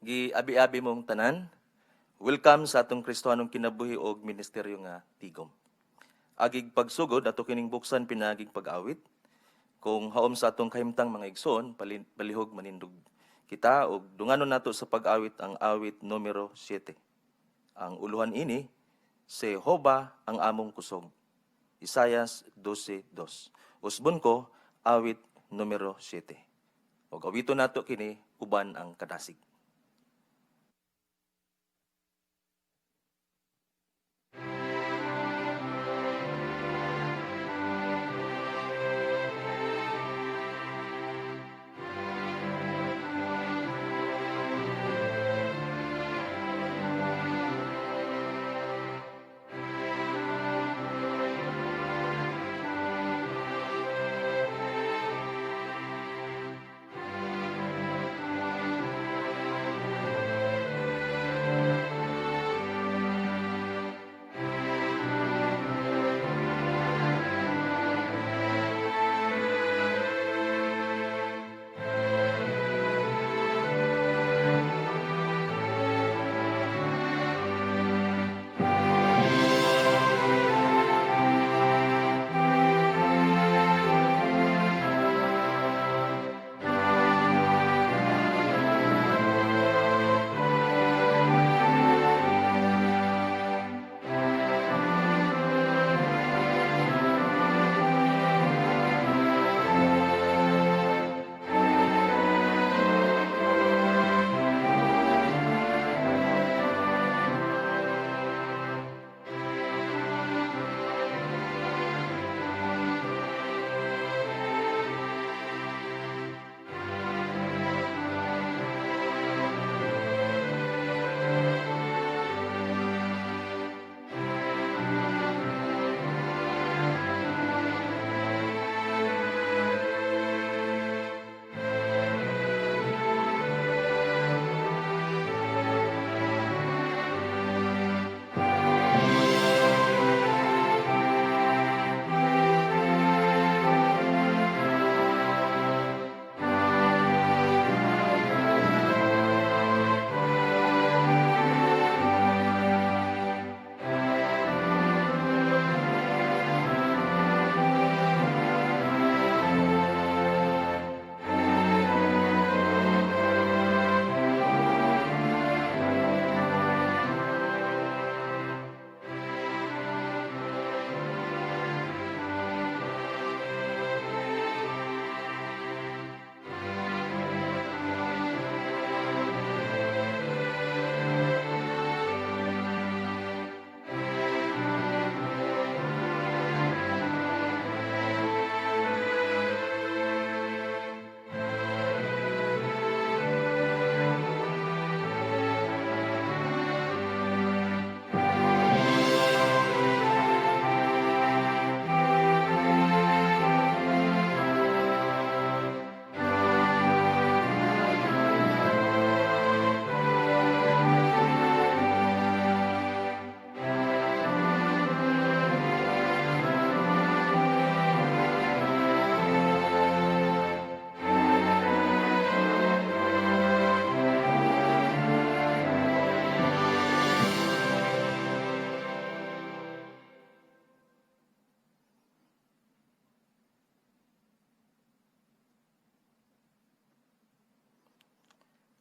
Gi-abi-abi mong tanan. Welcome sa atong Kristohanong kinabuhi og ministeryo nga tigom. Agig pagsugod ato kining buksan pinagig pag-awit. Kung haom sa atong kahimtang mga igsoon, palihog manindog kita og dunganon nato sa pag-awit ang awit numero 7. Ang uluhan ini, Jehovah ang among kusog. Isayas 12:2. Usbon ko, awit numero 7. Og awiton nato kini uban ang kadasig.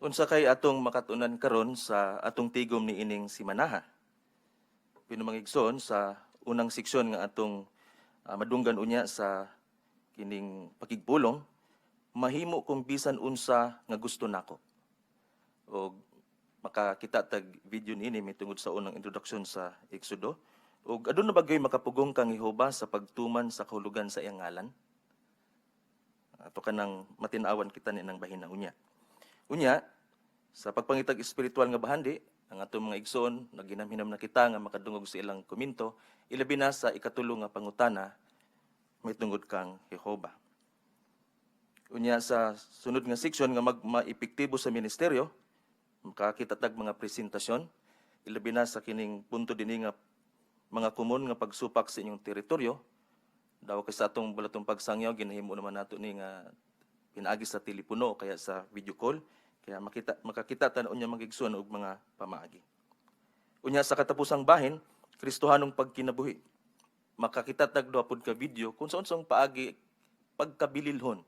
Unsa kay atong makatunan karon sa atong tigom ni ining simanaha. Pinumangigson sa unang seksyon nga atong madunggan unya sa kining pakigpulong, mahimo kung bisan unsa nga gusto nako. Og makakita tag video niini mitungod sa unang introduction sa Exodo. Og aduna ba gyud makapugong kang Jehova sa pagtuman sa kahulugan sa iyang ngalan? Ato kanang matin-awan kita ni nang bahina unya. Unya, sa pagpangitag espiritual nga bahandi, ang atong mga igsoon, naginamhinam na kita nga makadungog sa ilang komento, ilabi na sa ikatulo nga pangutana, may tungod kang Jehova. Unya sa sunod nga seksyon nga maepektibo sa ministeryo, makakita tag mga presentasyon, ilabi na sa kining punto dinhi nga mga kumon nga pagsupak sa inyong teritoryo, daw kay sa atong balatong pagsangyaw, ginahimo naman nato ni nga pinaagi sa telepono o kaya sa video call, Kaya makakita tanon niya magigsoon og mga pamaagi. Unya sa katapusang bahin, Kristohanong pagkinabuhi. Makakita tagduha pod ka video kung saan paagi pagkabililhon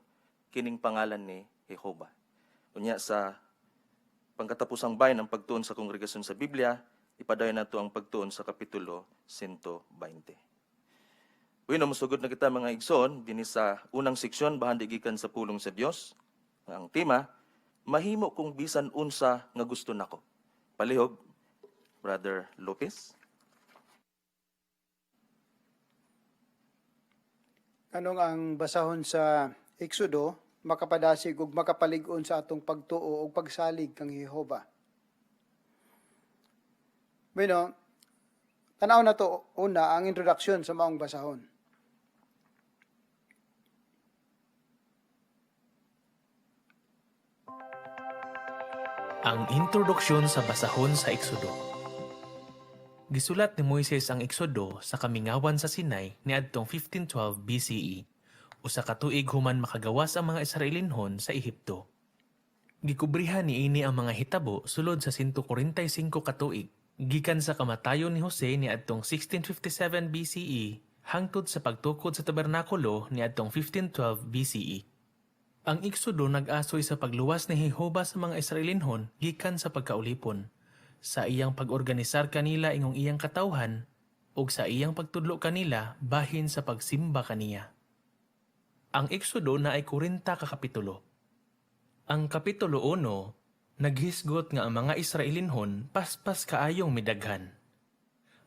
kining pangalan ni Jehova. Unya sa pangkatapusang bahin ng pagtuon sa kongregasyon sa Biblia, ipadayon nato ang pagtuon sa kapitulo 120. Uy, musugod na kita mga igsoon dinhi sa unang seksyon bahan gikan sa pulong sa Dios. Ang tema, mahimo kung bisan unsa nga gusto nako. Palihog, Brother Lopez. Anong ang basahon sa Exodo, makapadasig ug makapalig-on sa atong pagtuo ug pagsalig kang Jehova. Bueno, tanaw na to una ang introduction sa maong basahon. Ang introduksyon sa basahon sa Exodo. Gisulat ni Moises ang Exodo sa kamingawan sa Sinai niadtong 1512 BCE, usa ka tuig human makagawas ang mga Israelinhon sa Ehipto. Gikubrihan niini ang mga hitabo sulod sa 145 ka tuig, gikan sa kamatayon ni Jose niadtong 1657 BCE hangtod sa pagtukod sa tabernakulo niadtong 1512 BCE. Ang Exodo nag-asoy sa pagluwas ni Jehova sa mga Israelinhon gikan sa pagkaulipon, sa iyang pag-organisar kanila ingong iyang katawhan, ug sa iyang pagtudlo kanila bahin sa pagsimba kaniya. Ang Exodo na ay 40 ka kapitulo. Ang kapitulo 1, naghisgot nga ang mga Israelinhon paspas kaayong midaghan.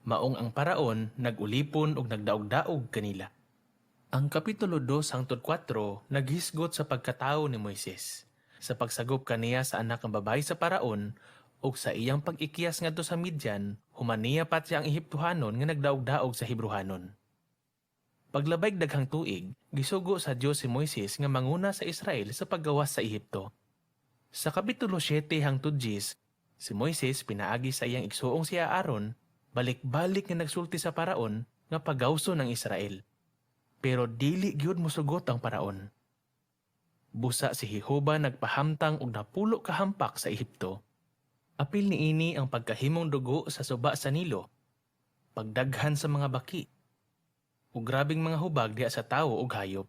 Maong ang paraon nagulipon ug nagdaog-daog kanila. Ang kapitulo 2 hangtod 4 naghisgot sa pagkatao ni Moises, sa pagsagop kaniya sa anak ng babae sa paraon ug sa iyang pag-ikiyas ngadto sa Midian, human niya patya ang Ehiptohanon nga nagdaog-daog sa Hebrehanon. Paglabayg daghang tuig, gisugo sa Dios si Moises nga manguna sa Israel sa paggawas sa Ehipto. Sa kapitulo 7 hangtod 10, si Moises pinaagi sa iyang igsuong si Aaron, balik-balik nga nagsulti sa paraon nga pagawson ng Israel. Pero dili gyud mosugot ang paraon. Busa si Jehova nagpahamtang og napulo ka hampak sa Ehipto. Apil niini ang pagkahimong dugo sa suba sa Nilo, pagdaghan sa mga baki, ug grabing mga hubag diha sa tawo ug hayop.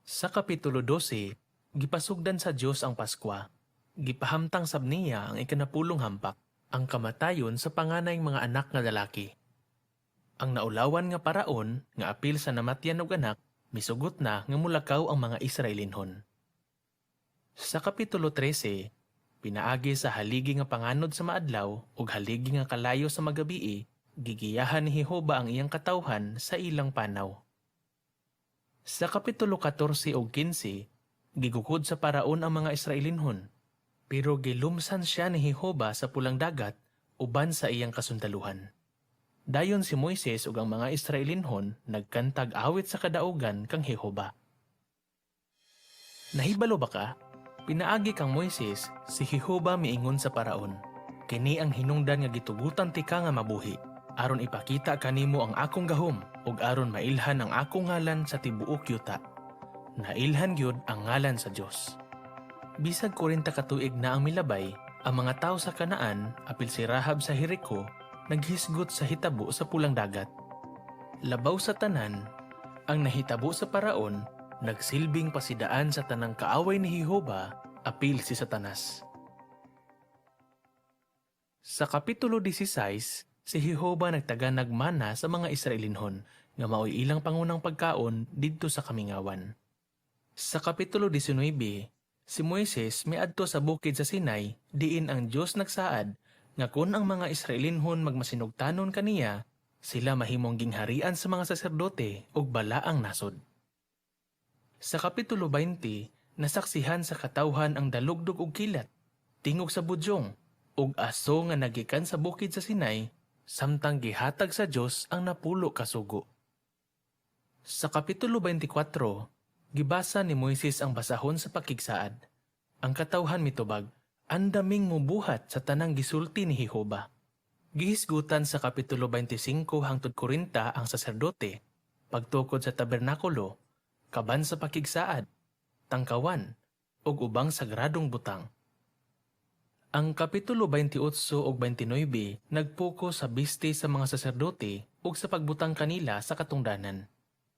Sa kapitulo 12, gipasugdan sa Dios ang Paskwa. Gipahamtang sab niya ang ikanapulong hampak, ang kamatayon sa panganayng mga anak nga lalaki. Ang naulawan nga paraon nga apil sa namatyan og anak, misugot na nga mulakaw ang mga Israelinhon. Sa kapitulo 13, pinaagi sa haligi nga panganod sa maadlaw ug haligi nga kalayo sa magabii, gigiyahan ni Jehova ang iyang katawhan sa ilang panaw. Sa kapitulo 14 ug 15, gigukod sa paraon ang mga Israelinhon, pero gilumsan siya ni Jehova sa pulang dagat uban sa iyang kasundaluhan. Dayon si Moises ug ang mga Israelinhon nagkantag awit sa kadaugan kang Jehova. Nahibalo ba ka? Pinaagi kang Moises, si Jehova miingon sa paraon, kini ang hinungdan nga gitugutan ti ka nga mabuhi, aron ipakita kanimo ang akong gahom ug aron mailhan ang akong ngalan sa tibuok yuta. Nailhan gyud ang ngalan sa Dios. Bisag 40 ka tuig na ang milabay, ang mga tawo sa Kanaan, apil si Rahab sa Jericho, naghisgot sa hitabo sa pulang dagat. Labaw sa tanan, ang nahitabo sa paraon, nagsilbing pasidaan sa tanang kaaway ni Jehova, apil si Satanas. Sa kapitulo 16, si Jehova nagtaganag mana sa mga Israelinhon, nga maoy ilang pangunang pagkaon didto sa kamingawan. Sa kapitulo 19, si Moises miadto sa bukid sa Sinai, diin ang Dios nagsaad, nga kun ang mga Israelinhon magmasinugtanon kaniya, sila mahimong gingharian sa mga saserdote ug balaang nasod. Sa kapitulo 20, nasaksihan sa katawhan ang dalugdog ug kilat, tingog sa budyong, ug aso nga nagikan sa bukid sa Sinai, samtang gihatag sa Dios ang napulo ka sugo. Sa kapitulo 24, gibasa ni Moises ang basahon sa pakigsaad. Ang katawhan mitubag, andaming mubuhat sa tanang gisulti ni Jehova. Gihisgutan sa kapitulo 25 hangtod 40 ang saserdote, pagtukod sa tabernakulo, kaban sa pakigsaad, tangkawan, ug ubang sagradong butang. Ang Kapitulo 28 ug 29 nagpokus sa biste sa mga saserdote ug sa pagbutang kanila sa katungdanan.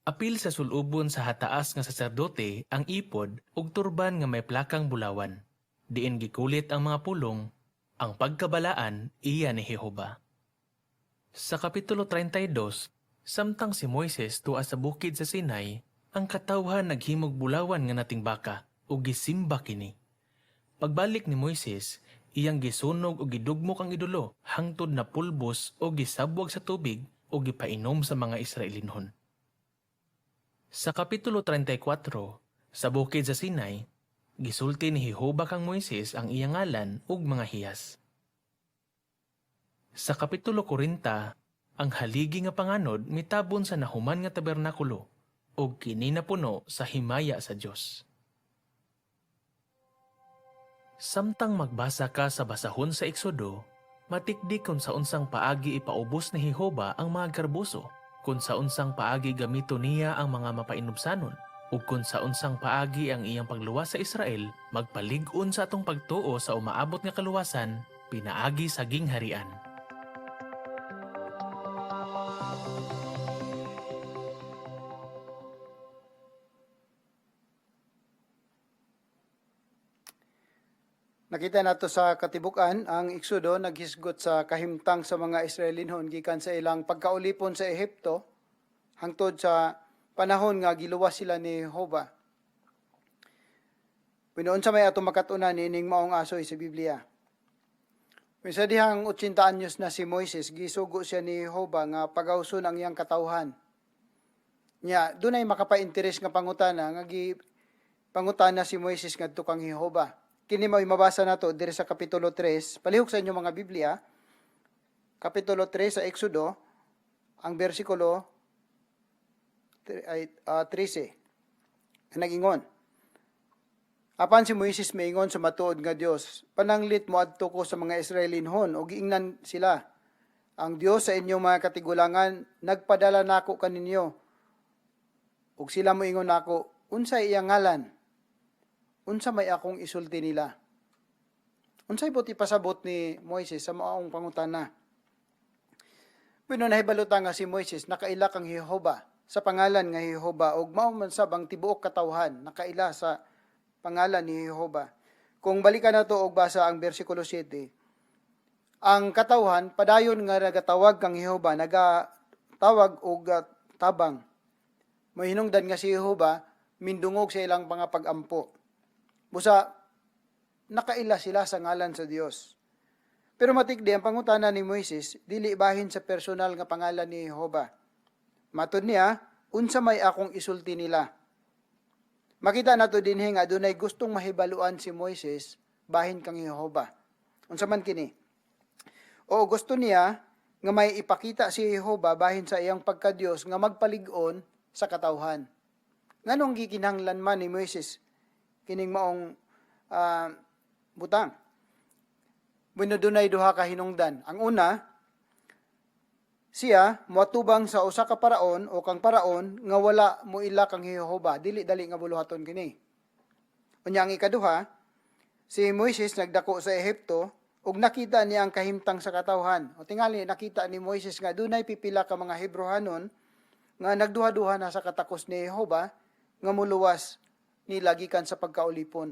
Apil sa sulubon sa hataas nga saserdote ang ipod ug turban nga may plakang bulawan. Diin gikulit ang mga pulong, ang pagkabalaan iya ni Jehova. Sa Kapitulo 32, samtang si Moises tuwa sa bukid sa Sinai, ang katawhan naghimog bulawan nga nating baka ug gisimba kini. Pagbalik ni Moises, iyang gisunog ug gidugmok ang idolo hangtod na pulbos o gisabwag sa tubig o gipainom sa mga Israelinhon. Sa Kapitulo 34, sa bukid sa Sinai, gisulti ni Jehova kang Moises ang iyang ngalan ug mga hiyas. Sa Kapitulo 40, ang haligi nga panganod mitabon sa nahuman nga tabernakulo ug kini napuno sa himaya sa Dios. Samtang magbasa ka sa basahon sa Eksodo, matikdik kung sa unsang paagi ipaubos ni Jehova ang mga garbuso, kung sa unsang paagi gamito niya ang mga mapainubsanon, ug kung sa unsang paagi ang iyang pagluwas sa Israel, magpalig-on sa atong pagtuo sa umaabot nga kaluwasan, pinaagi sa gingharian. Nakita nato sa katibukan ang Eksodo naghisgot sa kahimtang sa mga Israelinhon gikan sa ilang pagkaulipon sa Ehipto hangtod sa panahon nga giluwas sila ni Jehova. Pinuon sa may atong makatunan ining maong asoy sa Biblia. Sa dihang 80 anyos na si Moises, gisugo siya ni Jehova nga pagawson ang iyang katawhan. Nya, dunay makapainteres nga pangutana nga pangutana si Moises ngadto kang Jehova. Kini may mabasa nato diri sa Kapitulo 3, palihok sa inyo mga Biblia, Kapitulo 3 sa Exodo, ang bersikulo 13. Nag-ingon, apan si Moises maingon sa matuod nga Dios, pananglit mo adto ko sa mga Israelinhon o giingnan sila. Ang Dios sa inyong mga katigulangan, nagpadala nako kaninyo. Ug sila moingon nako, unsay iyang ngalan? Unsa may akong isulti nila? Unsay buti pasabot ni Moises sa maong pangutana? Pino nahibalutan nga si Moises nakaila kang Jehova sa pangalan nga Jehova ug mao man sab ang tibuok katawhan nakaila sa pangalan ni Jehova. Kung balikan nato og basa ang bersikulo 7, ang katawhan padayon nga nagatawag kang Jehova nagatawag og tabang. Mohinungdan nga si Jehova mindungog sa ilang mga pag-ampo. Busa, nakaila sila sa ngalan sa Dios. Pero matikdi ang pangutana ni Moises, dili bahin sa personal nga pangalan ni Jehova. Matod niya, unsa may akong isulti nila. Makita nato dinhi nga adunay gustong mahibaluan si Moises bahin kang Jehova. Unsa man kini? O gusto niya nga may ipakita si Jehova bahin sa iyang pagka-Dios nga magpalig-on sa katawhan. Nganong gikinahanglan man ni Moises kining maong butang? Bueno, dunay duha ka hinungdan. Ang una, siya moatubang sa usa ka paraon o kang paraon nga wala mo ila kang Jehova, dili dali nga buluhaton kini. Unya ang ikaduha, si Moises nagdako sa Ehipto ug nakita niya ang kahimtang sa katawhan. O tingali nakita ni Moises nga dunay pipila ka mga Hebrehanon nga nagduha-duha na sa katakos ni Jehova nga muluwas nila gikan sa pagkaulipon.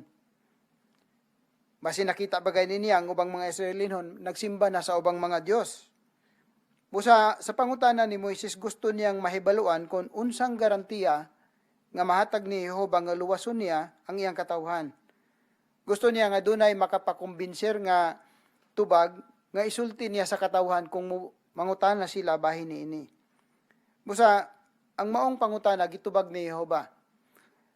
Basi nakita bagay niya ang ubang mga Israelinhon nagsimba na sa ubang mga Dios. Busa sa pangutana ni Moises gusto niyang mahibaluan kung unsang garantiya nga mahatag ni Jehova nga luwason niya ang iyang katawhan. Gusto niya nga dunay makapakumbinser nga tubag nga isulti niya sa katawhan kung mangutana sila bahin niini. Busa ang maong pangutana gitubag ni Jehova.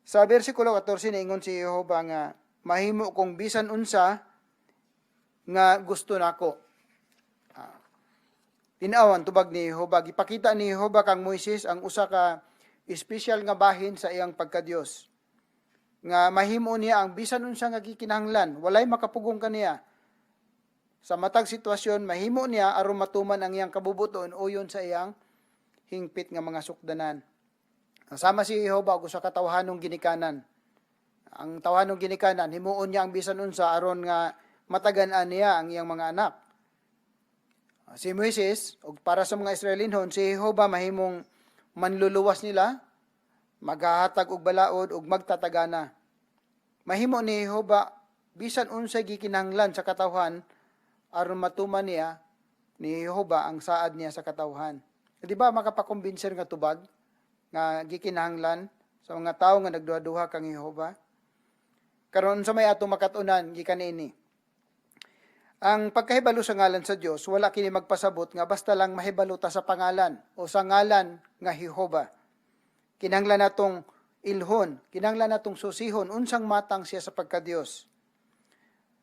Sa bersikulo 14 naingon si Jehova nga mahimo kong bisan unsa nga gusto nako. Tinawan tubag ni Jehova, gipakita ni Jehova kang Moises ang usa ka espesyal nga bahin sa iyang pagka-Dios. Nga mahimo niya ang bisan unsa nga gikinahanglan, walay makapugong kaniya. Sa matag sitwasyon mahimo niya aron matuman ang iyang kabubuton uyon sa iyang hingpit nga mga sukdanan. Sama si Jehova og sa katawhanong ginikanan. Ang tawanong ginikanan, himuon niya ang bisan unsa aron nga matagan-an niya ang iyang mga anak. Si Moises, ug para sa mga Israelinhon, si Jehova mahimong manluluwas nila, maghahatag og balaod ug magtatagana. Mahimo ni Jehova bisan unsay gikinahanglan sa katawhan aron matuman niya ni Jehova ang saad niya sa katawhan. Di ba makapakumbinser nga tubag nga gikinahanglan sa mga tawo nga nagduha-duha kang Jehova? Karon sa may atong makatunan gikan ini. Ang pagkahibalo sa ngalan sa Dios wala kini magpasabot nga basta lang mahibalo ta sa pangalan o sa ngalan nga Jehova. Kinahanglan natong ilhon, kinahanglan natong susihon unsang matang siya sa pagka-Dios.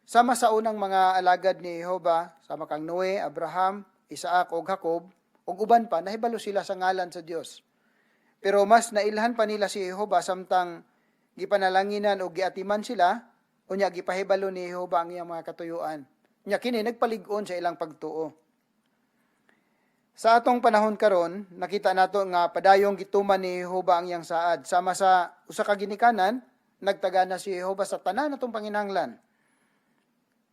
Sama sa unang mga alagad ni Jehova, sama kang Noe, Abraham, Isaac ug Jacob, ug uban pa nahibalo sila sa ngalan sa Dios. Pero mas nailhan pa nila si Jehova samtang gipanalanginan o giatiman sila, unya gipahibalo ni Jehova ang iyang mga katuyuan. Nya kini nagpalig-on sa ilang pagtuo. Sa atong panahon karon, nakita nato nga padayong gituman ni Jehova ang iyang saad. Sama sa usa ka ginikanan, nagtagana si Jehova sa tanan natong panginahanglan.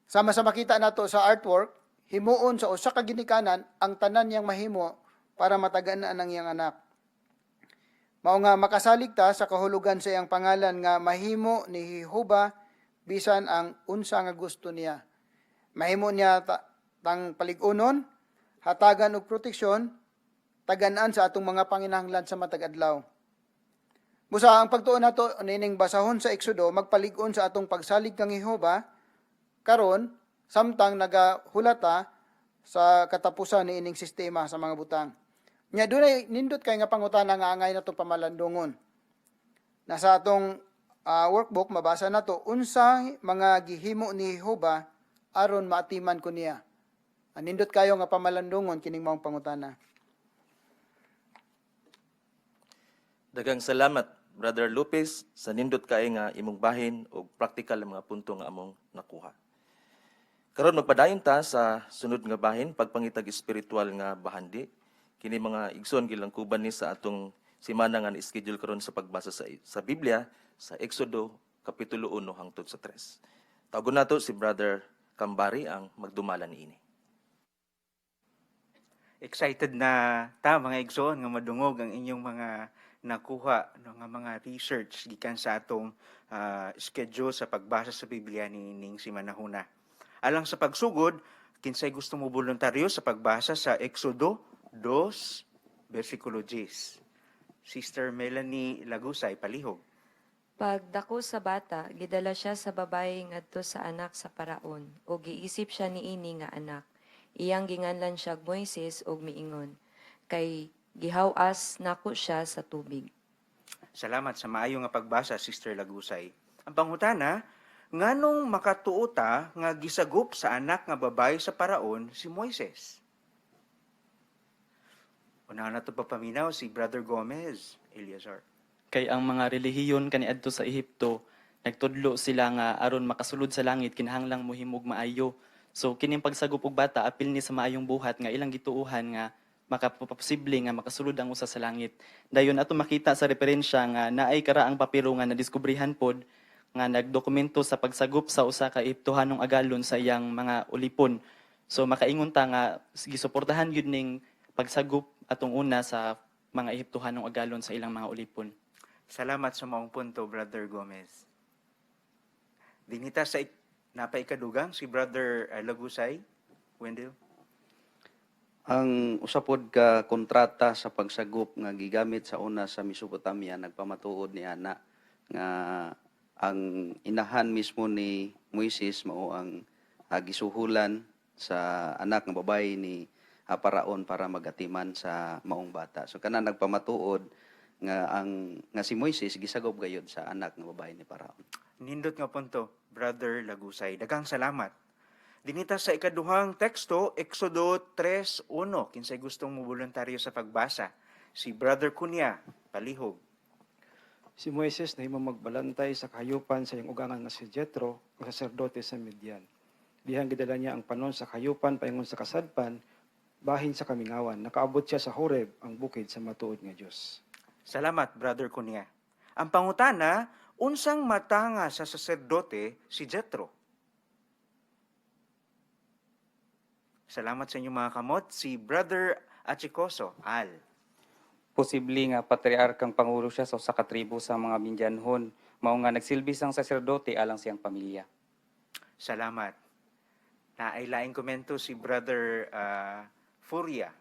Sama sa makita nato sa artwork, himuon sa usa ka ginikanan ang tanan niyang mahimo para matagaan ang iyang anak. Mao nga makasalig ta sa kahulugan sa iyang pangalan nga mahimo ni Jehova bisan ang unsa nga gusto niya. Mahimo niya tang palig-unon, hatagan og proteksyon, tagan-an sa atong mga panginahanglan sa matag adlaw. Busa ang pagtuon nato nining basahon sa Exodo magpalig-on sa atong pagsalig kang Jehova karon samtang nagahulata sa katapusan ni ining sistema sa mga butang. Nya dunay nindot kay nga pangutana nga angay nato pamalandungon. Nasa atong workbook mabasa nato unsay mga gihimo ni Jehova aron maatiman ko niya. Nindot kayo nga pamalandungon kining maong pangutana. Daghang salamat, Brother Lopez, sa nindot kay nga imong bahin o praktikal nga mga punto nga among nakuha. Karon magpadayon ta sa sunod nga bahin, pagpangitag espiritual nga bahandi. Kini mga igsoon gilangkuban ni sa atong simana nga na-schedule karon sa pagbasa sa Biblia sa Exodo kapitulo 1 hangtod sa 3. Tawagon nato si Brother Kambari ang magdumala niini. Excited na ta mga igsoon nga madungog ang inyong mga nakuha nga mga research gikan sa atong schedule sa pagbasa sa Biblia nining si Manahuna. Alang sa pagsugod, kinsay gusto mo voluntaryo sa pagbasa sa Exodo 2 versikulo 10. Sister Melanie Lagusay, palihog. Pagdako sa bata, gidala siya sa babae ngadto sa anak sa paraon, o giisip siya niini nga anak. Iyang ginganlan siya Moises og miingon, kay gihaw-as nako siya sa tubig. Salamat sa maayo nga pagbasa, Sister Lagusay. Ang pangutana, nganong makatuota nga gisagup sa anak nga babae sa paraon si Moises? Unahan na ito papaminaw si Brother Gomez, Eliazar. Kay ang mga relihiyon kaniadto sa Ehipto, nagtudlo sila nga aron makasulod sa langit kinahanglang mohimog maayo. So kining pagsagop og bata apil ni sa maayong buhat nga ilang gituuhan nga makaposible nga makasulod ang usa sa langit. Dayon ato makita sa referensya nga naay karaang papiro nga nadiskubrihan pod nga nagdokumento sa pagsagop sa usa ka Ehiptohanong agalon sa iyang mga ulipon. So makaingon ta nga gisuportahan gyud ning pagsagop atong una sa mga Ehiptohanong agalon sa ilang mga ulipon. Salamat sa maong punto, Brother Gomez. Dinita sa napaikadugang si Brother Lagusay, Wendell. Ang usapod ka kontrata sa pagsagop nga gigamit sa una sa Mesopotamia nagpamatuod ni ana nga ang inahan mismo ni Moises mao ang gisuhulan sa anak nga babae ni Paraon para magatiman sa maong bata. So kana nagpamatuod nga si Moises gisagop gayud sa anak nga babae ni Paraon. Nindot nga punto, Brother Lagusay. Daghang salamat. Dinita sa ikaduhang teksto, Exodo 3:1. Kinsay gustong mo voluntaryo sa pagbasa? Si Brother Cunha, palihog. Si Moises na himong magbalantay sa kahayupan sa iyang ugangan nga si Jethro, ang saserdote sa Midian. Dihang gidala niya ang panon sa kahayupan paingon sa kasadpan, bahin sa kamingawan. Nakaabot siya sa Horeb, ang bukid sa matuod nga Dios. Salamat, Brother Cunha. Ang pangutana, unsang matanga sa saserdote si Jethro? Salamat sa inyong mga kamot. Si Brother Achikoso, Al. Posible nga patriarkang pangulo siya sa usa ka tribo sa mga Mindanhon, mao nga nagsilbi sang saserdote alang siyang pamilya. Salamat. Naailaing komento si Brother Furia.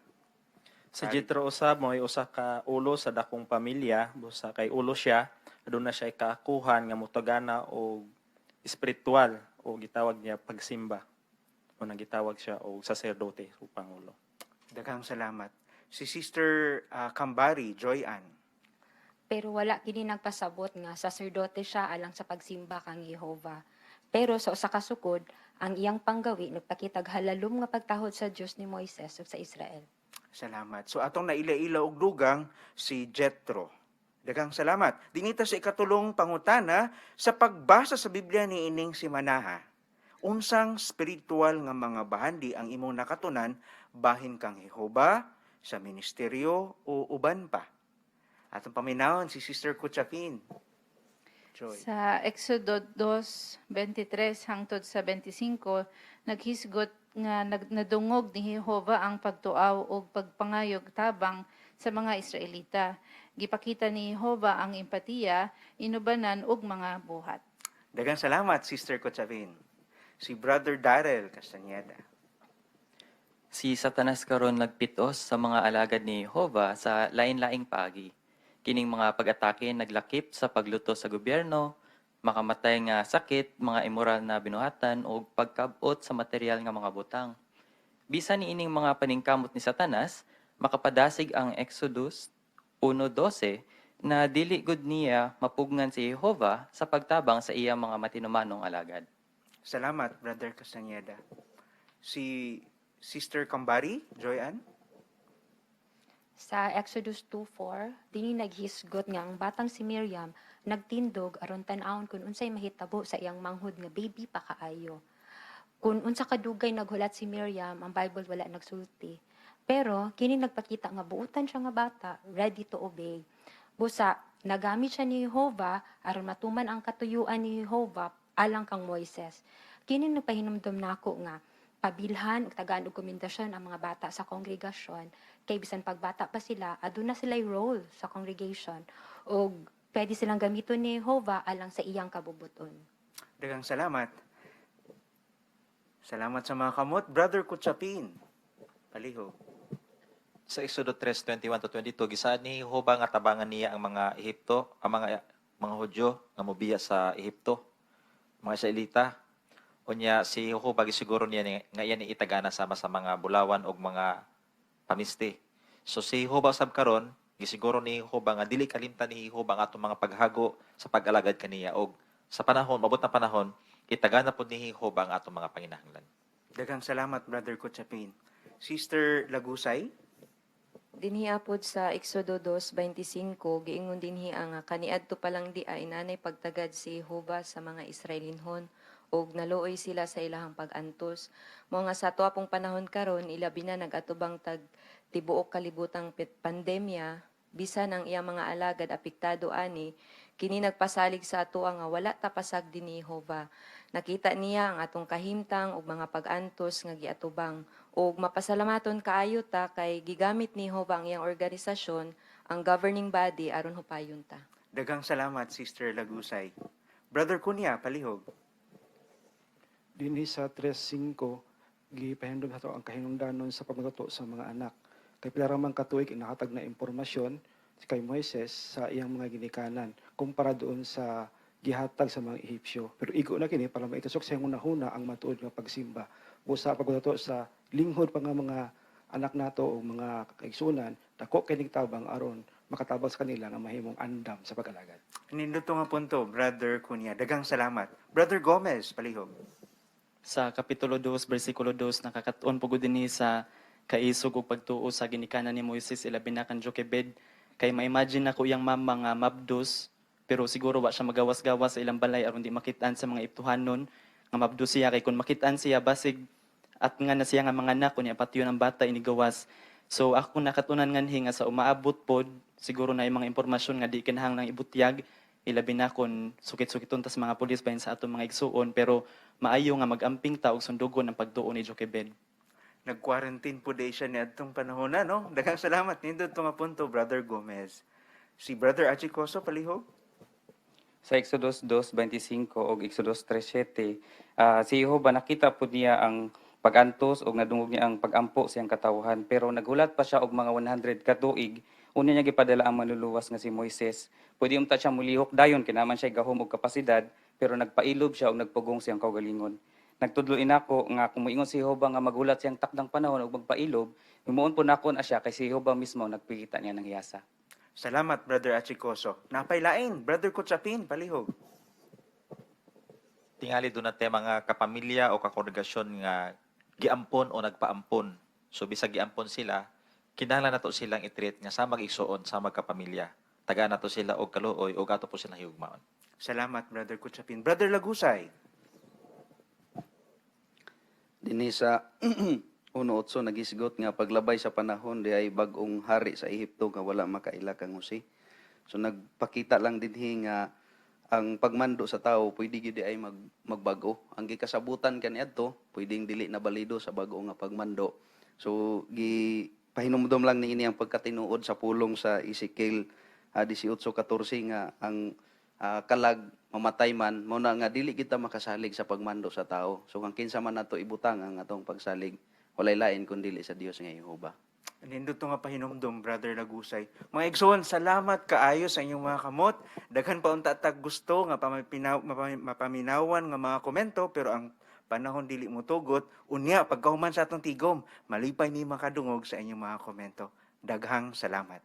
Si Jethro usab mo ay usa ka ulo sa dakong pamilya, busa kay ulo siya, aduna siya kaakuhan nga mutagana og espiritual o gitawag niya pagsimba. O nang gitawag siya og saserdote o pangulo. Daghang salamat. Si Sister Kambari, Joy Ann. Pero wala kini nagpasabot nga saserdote siya alang sa pagsimba kang Jehova. Pero sa usa ka sukod, ang iyang panggawi nagpakitag halalom nga pagtahod sa Dios ni Moises ug sa Israel. Salamat. So atong naila-ila og dugang si Jethro. Daghang salamat. Dinita sa ikatulong pangutana sa pagbasa sa Biblia ni ining si Manaha. Unsang spiritual nga mga bahandi ang imong nakatunan bahin kang Jehova, sa ministeryo o uban pa? Atong paminawon si Sister Kuchapin. Joy. Sa Exodo 2:23 hangtod sa 25, naghisgot nga nadungog ni Jehova ang pagtuaw o pagpangayog tabang sa mga Israelita. Gipakita ni Jehova ang empatiya, inubanan og mga buhat. Daghang salamat, Sister Kuchapin. Si Brother Darrell Castañeda. Si Satanas karon nagpitos sa mga alagad ni Jehova sa lain-laing paagi. Kining mga pag-atake naglakip sa pagluto sa gobyerno, makamatay nga sakit, mga immoral na binuhatan o pagkabot sa material nga mga butang. Bisan ni ining mga paningkamot ni Satanas, makapadasig ang Exodus 1:12 na dili gud niya mapugngan si Jehova sa pagtabang sa iyang mga matinumanong alagad. Salamat, Brother Castañeda. Si Sister Kambari, Joy Ann. Sa Exodus 2:4, dini naghisgot nga ang batang si Miriam nagtindog aron tan-awon kun unsay mahitabo sa iyang manghud nga baby pa kaayo. Kun unsa kadugay naghulat si Miriam, ang Bible wala nagsulti. Pero kini nagpakita nga buutan siya nga bata, ready to obey. Busa nagamit siya ni Jehova aron matuman ang katuyuan ni Jehova alang kang Moises. Kini nagpahinumdom nako nga pabilhan ug tagaan og komendasyon ang mga bata sa kongregasyon kay bisan pagbata pa sila aduna sila'y role sa congregation ug pwede silang gamiton ni Jehova alang sa iyang kabubuton. Daghang salamat. Salamat sa mga kamot. Brother Kuchapin. Palihog. Sa Exodo 3:21-22, gisaad ni Jehova nga tabangan niya ang mga Ehipto, ang mga Hudyo nga mobiya sa Ehipto, mga Israelita. Unya si Jehova gisiguro niya nga iyan itagana sama sa mga bulawan og mga pamisti. So si Jehova sab karon gisiguro ni Jehova nga dili kalimtan ni Jehova ang atong mga paghago sa pag-alagad kaniya og sa panahon mabot na panahon itagana pud ni Jehova ang atong mga panginahanglan. Daghang salamat, Brother Kuchapin. Sister Lagusay. Dinhi apod sa Exodo 2:25 giingon dinhi ang kaniadto pa lang di ay nanay pagtagad si Jehova sa mga Israelinhon og naluoy sila sa ilahang pag-antos. Mao nga sa ato pong panahon karon ilabi na nag-atubang tag tibuok kalibutang pandemya bisan ang iyang mga alagad apektado ani kini nagpasalig sa ato nga wala ta pasag din ni Jehova. Nakita niya ang atong kahimtang ug mga pag-antos nga giatubang ug mapasalamaton kaayo ta kay gigamit ni Jehova ang iyang organisasyon, ang governing body aron hupayon ta. Daghang salamat, Sister Lagusay. Brother Kunya, palihog. Dinhi sa 3:5 gipahindog nato ang kahinungdanon sa pagmatuto sa mga anak. Kay pila ra man katuig nakatag na impormasyon kay Moises sa iyang mga ginikanan kumpara doon sa gihatag sa mga Ehipsyo. Pero igo na kini para maitusok sa una-una ang matuod nga pagsimba. Busa pagmatuto sa linghod pa nga mga anak nato o mga kaigsunan, dako kining tabang aron makatabang sa kanila nga mahimong andam sa pag-alagad. Nindot nga punto, Brother Kunya. Daghang salamat. Brother Gomez, palihog. Sa Kapitulo 2, versikulo 2, nakakatuon po din sa kaisog ug pagtuo sa ginikanan ni Moises ilabi na kan Jochebed. Kay ma-imagine ako iyang mama nga mabdos, pero siguro wa siya magawas-gawas sa ilang balay aron di makitaan sa mga iptuhanon nga mabdos siya. Kay kung makitaan siya, basig at nga na siya nga mga anak, kunya pati yun ang bata inigawas. So ako nakatunan nga nga sa umaabot pod, siguro na yung mga impormasyon nga di kinahanglang ibutyag, Ilabi na kung sukit-sukiton tas mga pulis bahin sa atong mga igsuon, pero maayo nga magamping ta og sundugon ang pagtuo ni Jochebed. Nag-quarantine po day siya ni atong panahon na, no? Daghang salamat. Nindot to nga punto, Brother Gomez. Si Brother Achikoso, palihog. Sa Exodus 2:25 o Exodus 3:7, si Jehovah nakita po niya ang pagantos o nadungog niya ang pagampo siyang katawhan, pero naghulat pa siya og mga 100 ka tuig. Una niya gipadala ang manluluwas nga si Moises. Pwede umta siya mulihok dayon kinaman siya gahom og kapasidad, pero nagpailob siya og nagpugong siyang kaugalingon. Nagtudlo inako nga kung moingon si Jehovah nga maghulat siyang takdang panahon og magpailob, himuon po nako na siya kay si Jehovah mismo nagpikita niya ng hiyasa. Salamat, Brother Achikoso. Napailain, Brother Kutsapin, palihog. Tingali doon natin mga kapamilya o kakongregasyon nga giampon o nagpaampon. So bisag giampon sila, kinahanglan nato silang i-treat nga sa mag-igsuon sa magkapamilya. Taga nato sila og kaluoy o gato po silang higugmaon. Salamat, Brother Kutsapin. Brother Lagusay. Dinhi sa 1:8 nagisgot nga paglabay sa panahon di ay bag-ong hari sa Ehipto nga wala makaila kang usi. So nagpakita lang dinhi nga ang pagmando sa tao pwede gyud ay magbago. Ang gikasabutan kaniadto pwedeng dili na balido sa bag-o nga pagmando. So pahinumdom lang niini ang pagkatinuod sa pulong sa Ezekiel 18:14 nga ang kalag mamatay man mo na nga dili kita makasalig sa pagmando sa tao. So kung kinsa man nato ibutang ang atong pagsalig walay lain kun dili sa Dios nga Jehova. Nindot to nga pahinumdom, Brother Lagusay. Mga igsoon, salamat kaayo sa inyong mga kamot. Daghan pa unta tag gusto nga mapaminawan nga mga komento, pero ang panahon dili mo tugot. Unya, pagkahuman sa atong tigom, malipay ni makadungog sa inyong mga komento. Daghang salamat.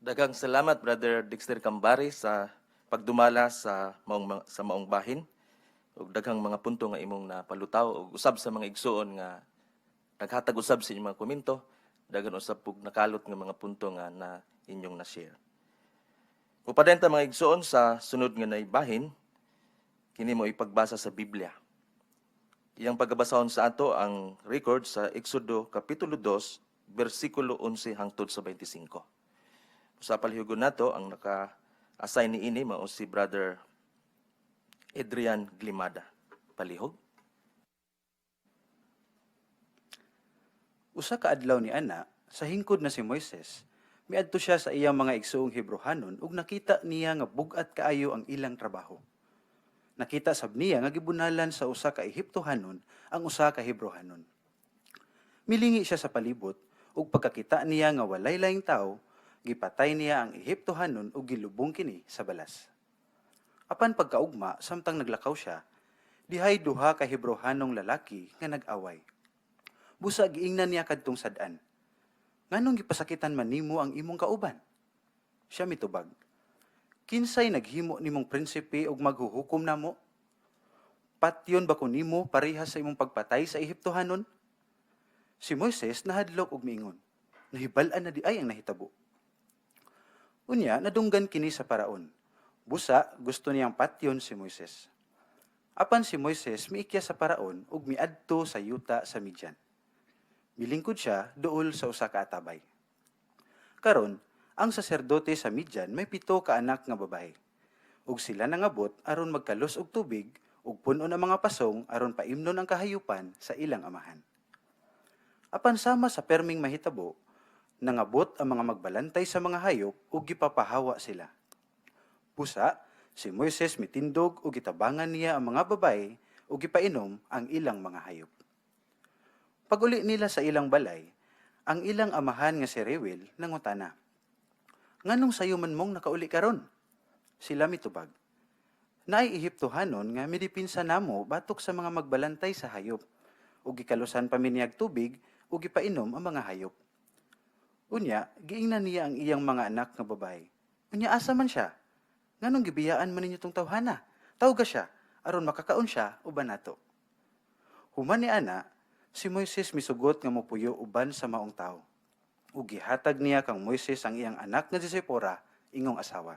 Daghang salamat, Brother Dexter Cambari, sa pagdumala sa maong bahin. Ug daghang mga punto nga imong napalutaw ug usab sa mga igsuon nga naghatag usab sa inyong mga komento, daghan usab pug nakalot nga mga punto nga na inyong na-share. Upaden ta mga igsuon sa sunod nga naibahin, kini mo ipagbasa sa Biblia. Iyang pagbasahon sa ato ang record sa Exodo Kapitulo 2, versikulo 11 hangtod sa 25. Sa palihugon nato ang naka-assign ni ini mao si Brother Adrian Glimada. Palihog. Usa ka adlaw ni ana, sa hingkod na si Moises, miadto siya sa iyang mga igsuong Hebrohanon ug nakita niya nga bugat kaayo ang ilang trabaho. Nakita sab niya nga gibunalan sa usa ka Ehiptohanon ang usa ka Hebrohanon. Milingi siya sa palibot ug pagkakita niya nga walay laing tao, gipatay niya ang Ehiptohanon ug gilubong kini sa balas. Apan pagkaugma samtang naglakaw siya, dihay duha ka Hebrohanong lalaki nga nag-away. Busa giingnan niya kadtong sad-an. Nganong gipasakitan man nimo ang imong kauban? Siya mitubag. Kinsay naghimo nimong prinsipe ug maghuhukom namo? Patyon ba ko nimo parehas sa imong pagpatay sa Ehiptohanon? Si Moises nahadlok og miingon, nahibal-an na di ay ang nahitabo. Unya nadunggan kini sa paraon. Busa gusto niyang patyon si Moises. Apan si Moises miikya sa paraon ug miadto sa yuta sa Midian. Milingkod siya duol sa usa ka atabay. Karon, ang saserdote sa Midian may 7 ka anak nga babae. Ug sila nangabot aron magkalos og tubig ug punon ang mga pasong aron paimnon ang kahayupan sa ilang amahan. Apan sama sa perming mahitabo, nangabot ang mga magbalantay sa mga hayop ug gipapahawa sila. Busa, si Moises mitindog ug gitabangan niya ang mga babae ug gipainom ang ilang mga hayop. Pag-uli nila sa ilang balay, ang ilang amahan nga si Reuel nangutana, "Nganong sayo man mong nakauli karon?" Sila mitubag, "Naay Ehiptohanon nga midipinsa namo batok sa mga magbalantay sa hayop, ug gikalusan pa miniyag tubig ug gipainom ang mga hayop." Unya, giingnan niya ang iyang mga anak nga babae. "Unya asa man siya? Nganong gibiyaan man ninyo tong tawhana? Tawga siya aron makakaon siya uban nato." Human ni ana, si Moises misugot nga mopuyo uban sa maong tao. Ug gihatag niya kang Moises ang iyang anak nga si Zipporah, ingong asawa.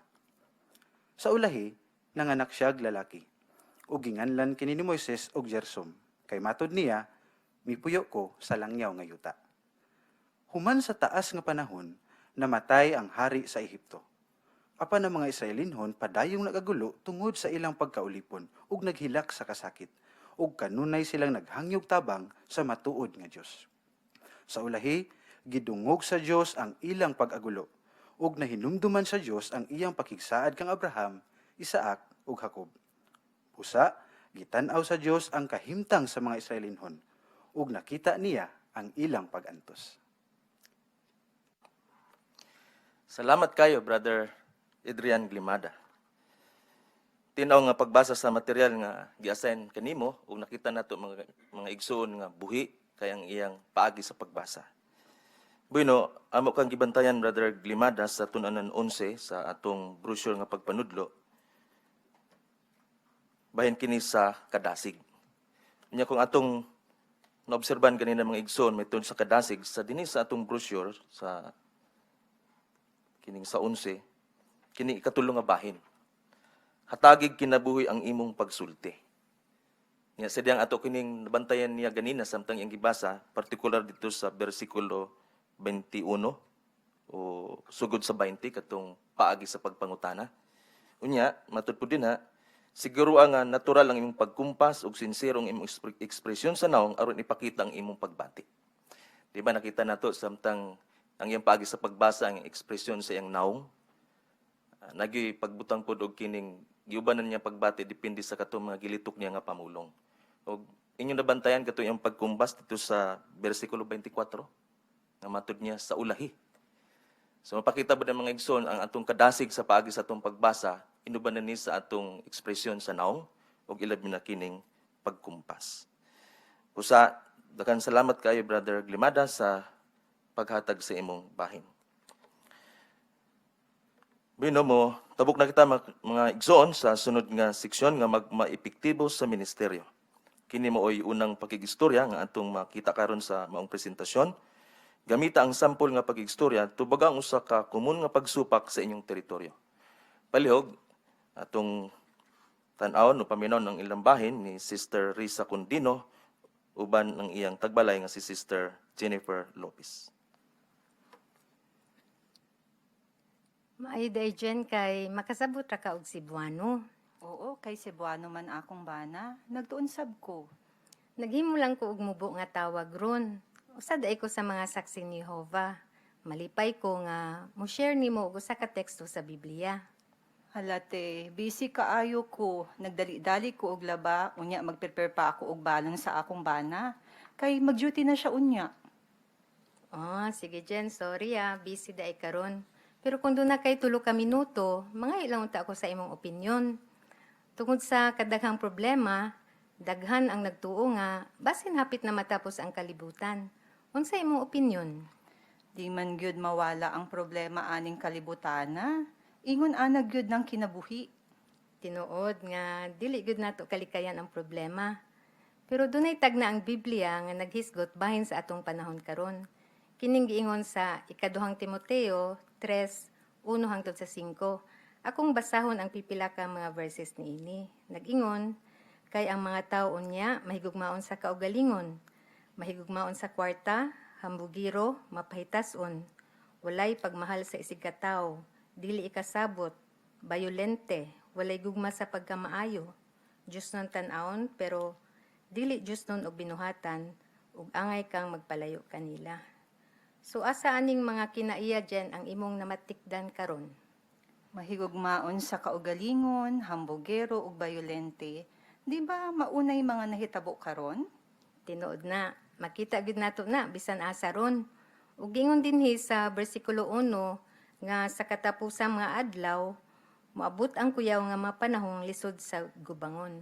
Sa ulahi, nanganak siya og lalaki. Ug ginganlan kini ni Moises og Gersom, kay matod niya, mipuyo ko sa langyaw nga yuta. Human sa taas nga panahon, namatay ang hari sa Ehipto. Apan ang mga Israelinhon padayong nagagulo tungod sa ilang pagkaulipon ug naghilak sa kasakit ug kanunay silang naghangyog tabang sa matuod nga Dios. Sa ulahi, gidungog sa Dios ang ilang pag-agulo ug nahinumduman sa Dios ang iyang pakigsaad kang Abraham, Isaac ug Jacob. Usa, gitan-aw sa Dios ang kahimtang sa mga Israelinhon ug nakita niya ang ilang pag-antos. Salamat kayo, Brother Adrian Glimada. Tinaw nga pagbasa sa material nga gi-assign kanimo ug nakita nato mga igsoon nga buhi kay ang iyang paagi sa pagbasa. Bueno, amo kang gibantayan, Brother Glimada, sa tun-anan 11 sa atong brochure nga pagpanudlo. Bahin kini sa kadasig. Nya kung atong naobserban ganina mga igsoon may tun sa kadasig sa dinhi sa atong brochure sa kining sa 11 kini ikatulo nga bahin. Hatagig kinabuhi ang imong pagsulti. Nya sa diyang ato kining nabantayan niya ganina samtang iyang gibasa, partikular dito sa bersikulo 21 o sugod sa 20 katong paagi sa pagpangutana. Unya, matud po din ha, siguro nga natural ang imong pagkumpas ug sincere ang imong ekspresyon sa naong aron ipakita ang imong pagbati. Di ba nakita nato samtang ang iyang paagi sa pagbasa ang ekspresyon sa iyang naong nagi pagbutang pod og kining giubanan niya pagbati depende sa katong mga gilitok niya nga pamulong. Og inyong nabantayan kato iyang pagkumbas dito sa bersikulo 24 nga matud niya sa ulahi. So mapakita ba ng mga igsoon ang atong kadasig sa paagi sa atong pagbasa inubanan ni sa atong ekspresyon sa naong ug ilabi na kining pagkumpas. Usa, daghang salamat kayo, Brother Glimada, sa paghatag sa imong bahin. Bino mo, tabok na kita mga igsoon sa sunod nga seksyon nga magmaepektibo sa ministeryo. Kini mo oy unang pakigistorya nga atong makita karon sa maong presentasyon. Gamita ang sampol nga pakigistorya tubag ang usa ka komun nga pagsupak sa inyong teritoryo. Palihog, atong tan-awon o paminaw ng ilang bahin ni Sister Risa Condino uban ng iyang tagbalay nga si Sister Jennifer Lopez. Maayda dyan kay makasabot ra ka og Cebuano. Oo, kay Cebuano man akong bana, nagtuunsab ko. Naghimo lang ko og mubo nga tawag ron. Usad ay ko sa mga saksi ni Jehovah. Malipay ko nga mo share nimo og usa ka teksto sa Biblia. Halate, busy kaayo ko. Nagdali-dali ko og laba, unya magprepare pa ako og balon sa akong bana. Kay mag-duty na siya unya. Oh, sige Jen, sorry busy daay karon. Pero kung doon na kay tulo ka minuto, mga ilang unta ako sa imong opinyon. Tungod sa kadaghang problema, daghan ang nagtuo nga, basin hapit na matapos ang kalibutan. Unsa imong opinyon? Di man gyud mawala ang problema aning kalibutana. Ingon anag gyud ng kinabuhi. Tinuod nga, dili gyud nato kalikayan ang problema. Pero dunay tagna ang Biblia nga naghisgot bahin sa atong panahon karon. Kining giingon sa ikaduhang Timoteo 3:1-5. Akong basahon ang pipila ka mga verses niini. Nag-ingon, kay ang mga tao unya mahigugmaon sa kaugalingon, mahigugmaon sa kwarta, hambugiro, mapahitason, walay pagmahal sa isig katawo, dili ikasabot, bayolente, walay gugma sa pagkamaayo, Diyos nun tan-aon, pero dili Diyos nun og binuhatan, ug angay kang magpalayo kanila. So asa aning mga kinaiya dyan ang imong namatikdan karon? Mahigugmaon sa kaugalingon, hambogero ug bayolente. Di ba maunay mga nahitabo karon? Tinuod na, makita gid nato na bisan asa ron. Ug gingon dinhi sa bersikulo 1 nga sa katapusang mga adlaw moabot ang kuyaw nga mga panahong lisod sa gubangon.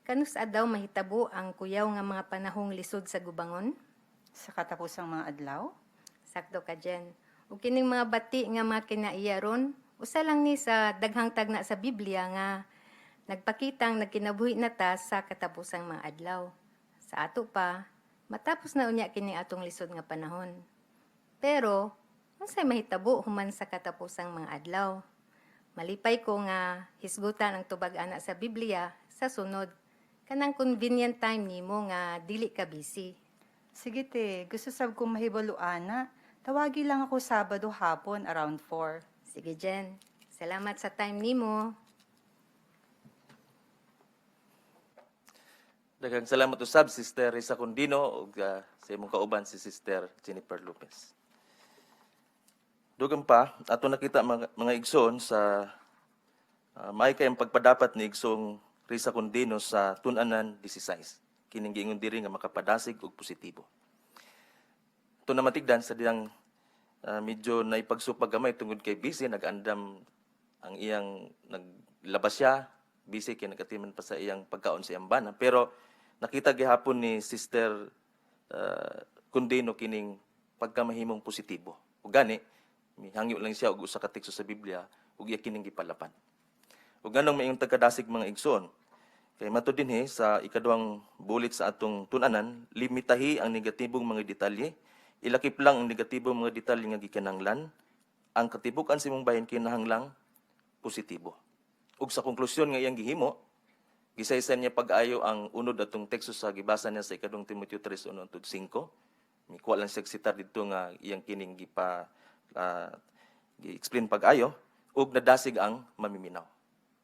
Kanus adlaw mahitabo ang kuyaw nga mga panahong lisod sa gubangon? Sa katapusang mga adlaw? Sakto ka dyan. Ug kining mga bati nga mga kinaiya ron, usa lang ni sa daghang tagna sa Biblia nga nagpakitang nagkinabuhi na ta sa katapusang mga adlaw. Sa ato pa, matapos na unya kini atong lisod nga panahon. Pero, unsay mahitabo human sa katapusang mga adlaw? Malipay ko nga hisgutan ang tubag ana sa Biblia sa sunod. Kanang convenient time nimo nga dili ka busy. Sige te, gusto sab kong mahibalo ana. Tawagi lang ako Sabado hapon around 4. Sige Jen, Salamat sa time nimo. Daghang salamat usab Sister Risa Condino ug sa imong kauban si Sister Jennifer Lopez. Dugang pa, ato nakita mga igsoon sa may kayang pagpadapat ni Igsong Risa Condino sa Tun-anan 16. Kining giingon diri nga makapadasig og positibo. Ito na matigdan sa diyang medyo naipagsupag gamay tungod kay busy, nag-andam ang iyang naglabas siya, busy kay nagatiman pa sa iyang pagkaon sa iyang bana. Pero nakita gihapon ni Sister Condino kining pagkamahimong positibo. Ug gani, mihangyo lang siya og usa ka teksto sa Biblia ug iya kining gipalapan. Ug ganong mayong tagkadasig mga igsoon. Kay matud dinhi sa ikaduhang bulit sa atong tun-anan, limitahi ang negatibong mga detalye, ilakip lang ang negatibong mga detalye nga gikinahanglan, ang katibukan sa imong bahin kinahanglang positibo. Ug sa konklusyon nga iyang gihimo, gisaysan niya pag-ayo ang unod atong teksto sa gibasa niya sa ikadong Timoteo 3:1-5. Mikuha lang siya sitar dito nga iyang kining gi-explain pag-ayo ug nadasig ang mamiminaw.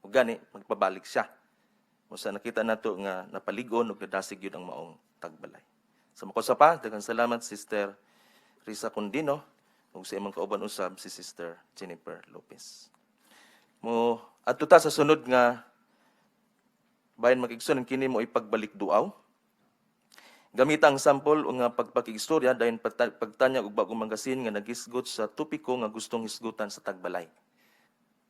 Ug gani magpabalik siya. Musa nakita nato nga napaligon ug nadasig yun ang maong tagbalay. Sa makosa pa, daghang salamat Sister Risa Condino ug sa imong kauban usab si Sister Jennifer Lopez. Mo adto ta sa sunod nga bahin makigsoon kini mo ipagbalik duaw. Gamit ang sample o nga pagpakigstorya dayon pagtanyag og bagong magasin nga nagisgot sa topiko nga gustong hisgutan sa tagbalay.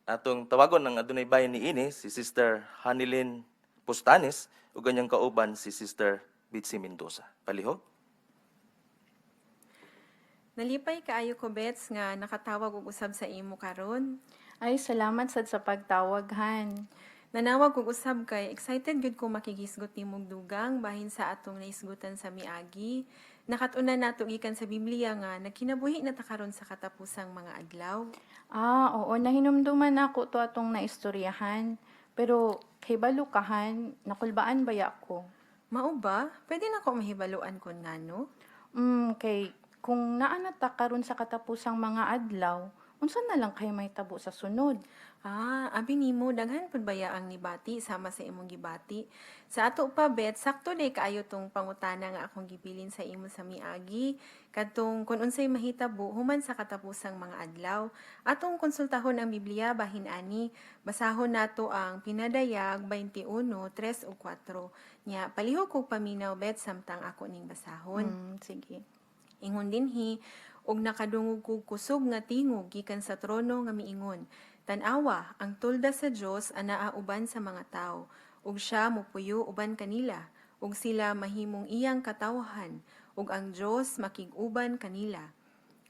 Atong tawagon ng adunay bahin niini si Sister Hanilyn Postanes ug ganyang kauban si Sister Bitsy Mendoza. Palihog. Nalipay kaayo ko Bets nga nakatawag og usab sa imo karon. Ay, salamat sad sa pagtawag, Han. Nanawag og usab kay excited gud ko makigisgot nimong dugang bahin sa atong naisgutan sa miagi. Nakatuna nato gikan sa Biblia nga nagkinabuhi na ta karon sa katapusang mga adlaw. Oo, nahinumduman ako to atong naistoryahan. Pero kay balukahan, nakulbaan baya ko. Mao ba? Pwede na ko mahibaluan kon ngano? Kay kung naana ta karon sa katapusang mga adlaw, unsa na lang kay may tabo sa sunod? Abi nimo daghan pud baya ang nibati sama sa imong gibati. Sa ato pa Bet, sakto day kaayo tong pangutana nga akong gibilin sa imo sa miagi. Kadtong kun unsay mahitabo human sa katapusang mga adlaw. Atong konsultahon ang Biblia bahin ani, basahon nato ang Pinadayag 21:3 ug 4. Nya palihog kog paminaw Bet samtang ako ning basahon. Sige. Ingon dinhi, og nakadungog kog kusog nga tingog gikan sa trono nga miingon. Tanawa, ang tulda sa Dios anaa uban sa mga tao, ug siya mopuyo uban kanila, ug sila mahimong iyang katawhan, ug ang Dios makig-uban kanila.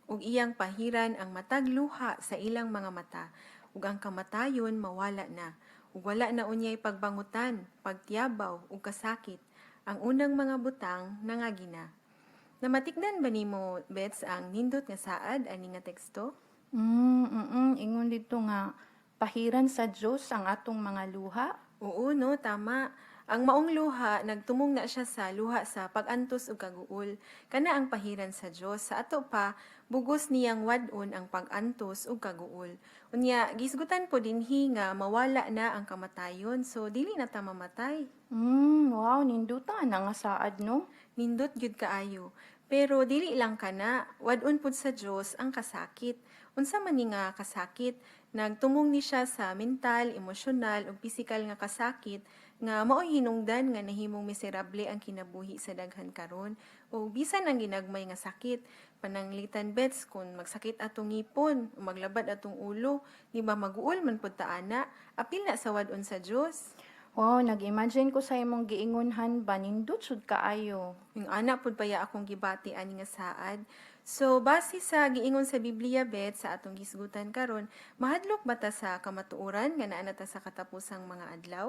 Ug iyang pahiran ang matag luha sa ilang mga mata, ug ang kamatayon mawala na, ug wala na unyay pagbangutan, pagtiyabaw ug kasakit. Ang unang mga butang nangagina. Namatikdan ba nimo Bets ang nindot nga saad ani nga teksto? Ingon dito nga, pahiran sa Diyos ang atong mga luha. Oo, no, tama. Ang maong luha, nagtumong na siya sa luha sa pag-antos ug kaguol. Kana ang pahiran sa Diyos. Sa ato pa, bugos niyang wadon ang pag-antos ug kaguol. Unya, gisgutan po dinhi nga mawala na ang kamatayon, so dili na ta mamatay. Wow, nindutan na nga saad, no? Nindot gyud kaayo. Pero dili lang kana, wadon pud sa Dios ang kasakit. Unsa man ni nga kasakit, nagtumong ni siya sa mental, emosyonal ug pisikal nga kasakit nga mao'y hinungdan nga nahimong miserable ang kinabuhi sa daghan karon. O bisan ang ginagmay nga sakit, pananglitan Bets kung magsakit atong ngipon, o maglabad atong ulo, di ba maguol man pud ta ana, apil na sa wadon sa Dios. Wow, nag-imagine ko sa imong giingunhan ba, nindot sud kaayo. Yung anak pud paya akong gibati ani nga saad. So, base sa giingon sa Biblia Bet sa atong gisgutan karon, mahadlok ba ta sa kamatuoran nga naa na ta sa katapusang mga adlaw?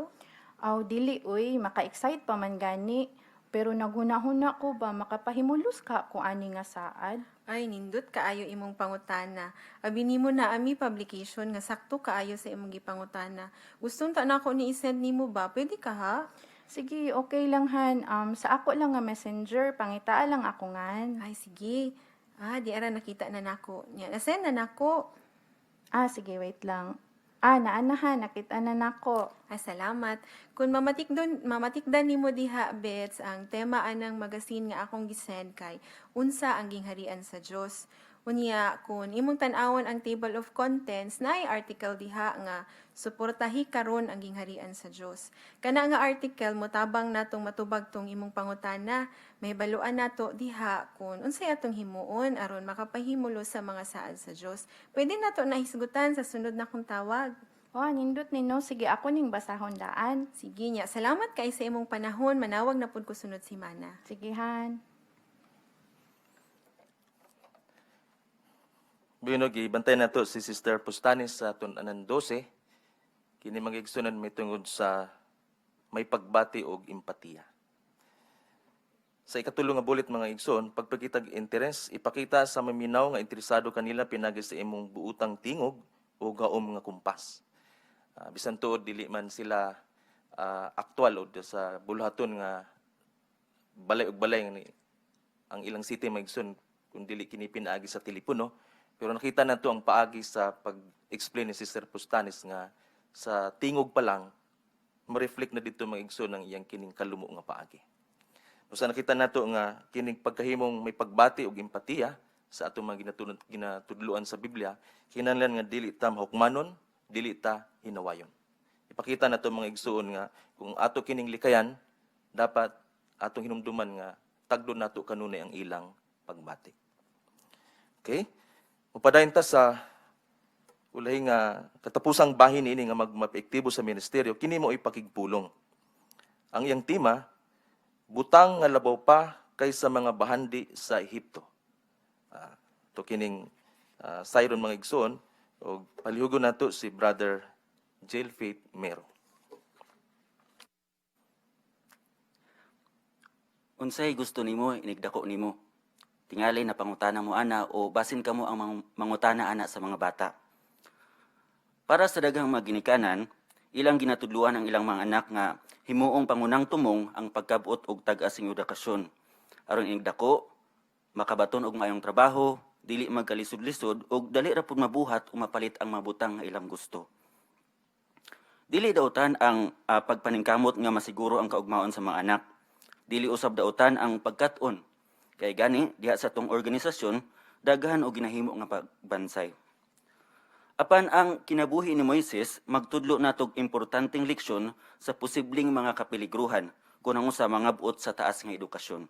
Aw, dili uy, maka-excite pa man gani. Pero naghuna-huna ko ba, makapahimulos ka kung ani nga saad? Ay, nindot kaayo imong pangutana. Abi nimo na ami publication nga sakto kaayo sa imong gipangutana. Gustong ta nako ni i-send nimo ba? Pwede ka ha? Sige, okay lang Han. Sa ako lang nga messenger, pangitaa lang ako ngan. Ay, sige. Di ara nakita na nako. Nya, na-send na nako. Sige, wait lang. Naanahan, nakita na nako. Salamat. Kung mamatikdan nimo diha, Bets, ang tema anang magasin nga akong gisend kay unsa ang gingharian sa Dios. Unya, kung imong tan-awon ang table of contents, naay article diha nga suportahi karon ang gingharian sa Dios. Kana nga article motabang natong matubag tong imong pangutana, may baluan nato diha kung unsay atong himuon aron makapahimulo sa mga saad sa Dios. Pwede nato nahisgutan sa sunod na kong tawag. Nindot nino. Sige, ako ning basahon daan. Sige nya, salamat kay sa imong panahon. Manawag na pud ko sunod semana. Sige, Han. Binog, ibantay na to si Sister Pustanis sa aton anan 12. Kini magigsunan may tungod sa may pagbati og empatiya. Sa ikatulong nga bulit mga igsoon, pagpakitag interes, ipakita sa maminaw nga interesado kanila pinagi sa imong buutang tingog o gaom nga kumpas. Bisan tuod dili man sila aktual o sa buluhaton nga balay og balay ang ilang city mga igsoon kung dili kini pinaagi sa telepono. Pero nakita na to ang paagi sa pag-explain ni Sister Pustanis nga sa tingog pa lang, ma-reflect na dito mga igsoon ng iyang kining kalumo nga paagi. Basta nakita na to nga kining pagkahimong may pagbati og empatiya sa atong mga ginatudluan sa Biblia, kinahanglan nga dili ta mahukmanon, dili ta hinawayon. Ipakita na to mga igsoon nga kung ato kining likayan, dapat atong hinumduman nga tagdo nato kanunay ang ilang pagbati. Okay? Upadayon ta sa ulahi nga katapusang bahin ini nga magmaepektibo sa ministeryo, kini mo ipakigpulong. Ang iyang tema, butang nga labaw pa kaysa mga bahandi sa Ehipto. To kining sayron mga igsoon, o palihugon nato si Brother Jelfaith Mero. Unsay gusto nimo inigdako nimo? Tingali na pangutana mo ana o basin kamo ang mangutana ana sa mga bata. Para sa daghang mga ginikanan, ilang ginatudluan ang ilang mga anak nga himuong pangunang tumong ang pagkabuot og tag-asing edukasyon. Aron inigdako, makabaton og maayong trabaho, dili magkalisod-lisod og dali ra pud mabuhat o mapalit ang mabutang nga ilang gusto. Dili dautan ang pagpaningkamot nga masiguro ang kaugmaon sa mga anak. Dili usab dautan ang pagkat-on. Kay gani, diha sa tong organisasyon, daghan o ginahimo nga pagbansay. Apan ang kinabuhi ni Moises, magtudlo natog importanteng leksyon sa posibleng mga kapiligruhan kunang sa mga buot sa taas nga edukasyon.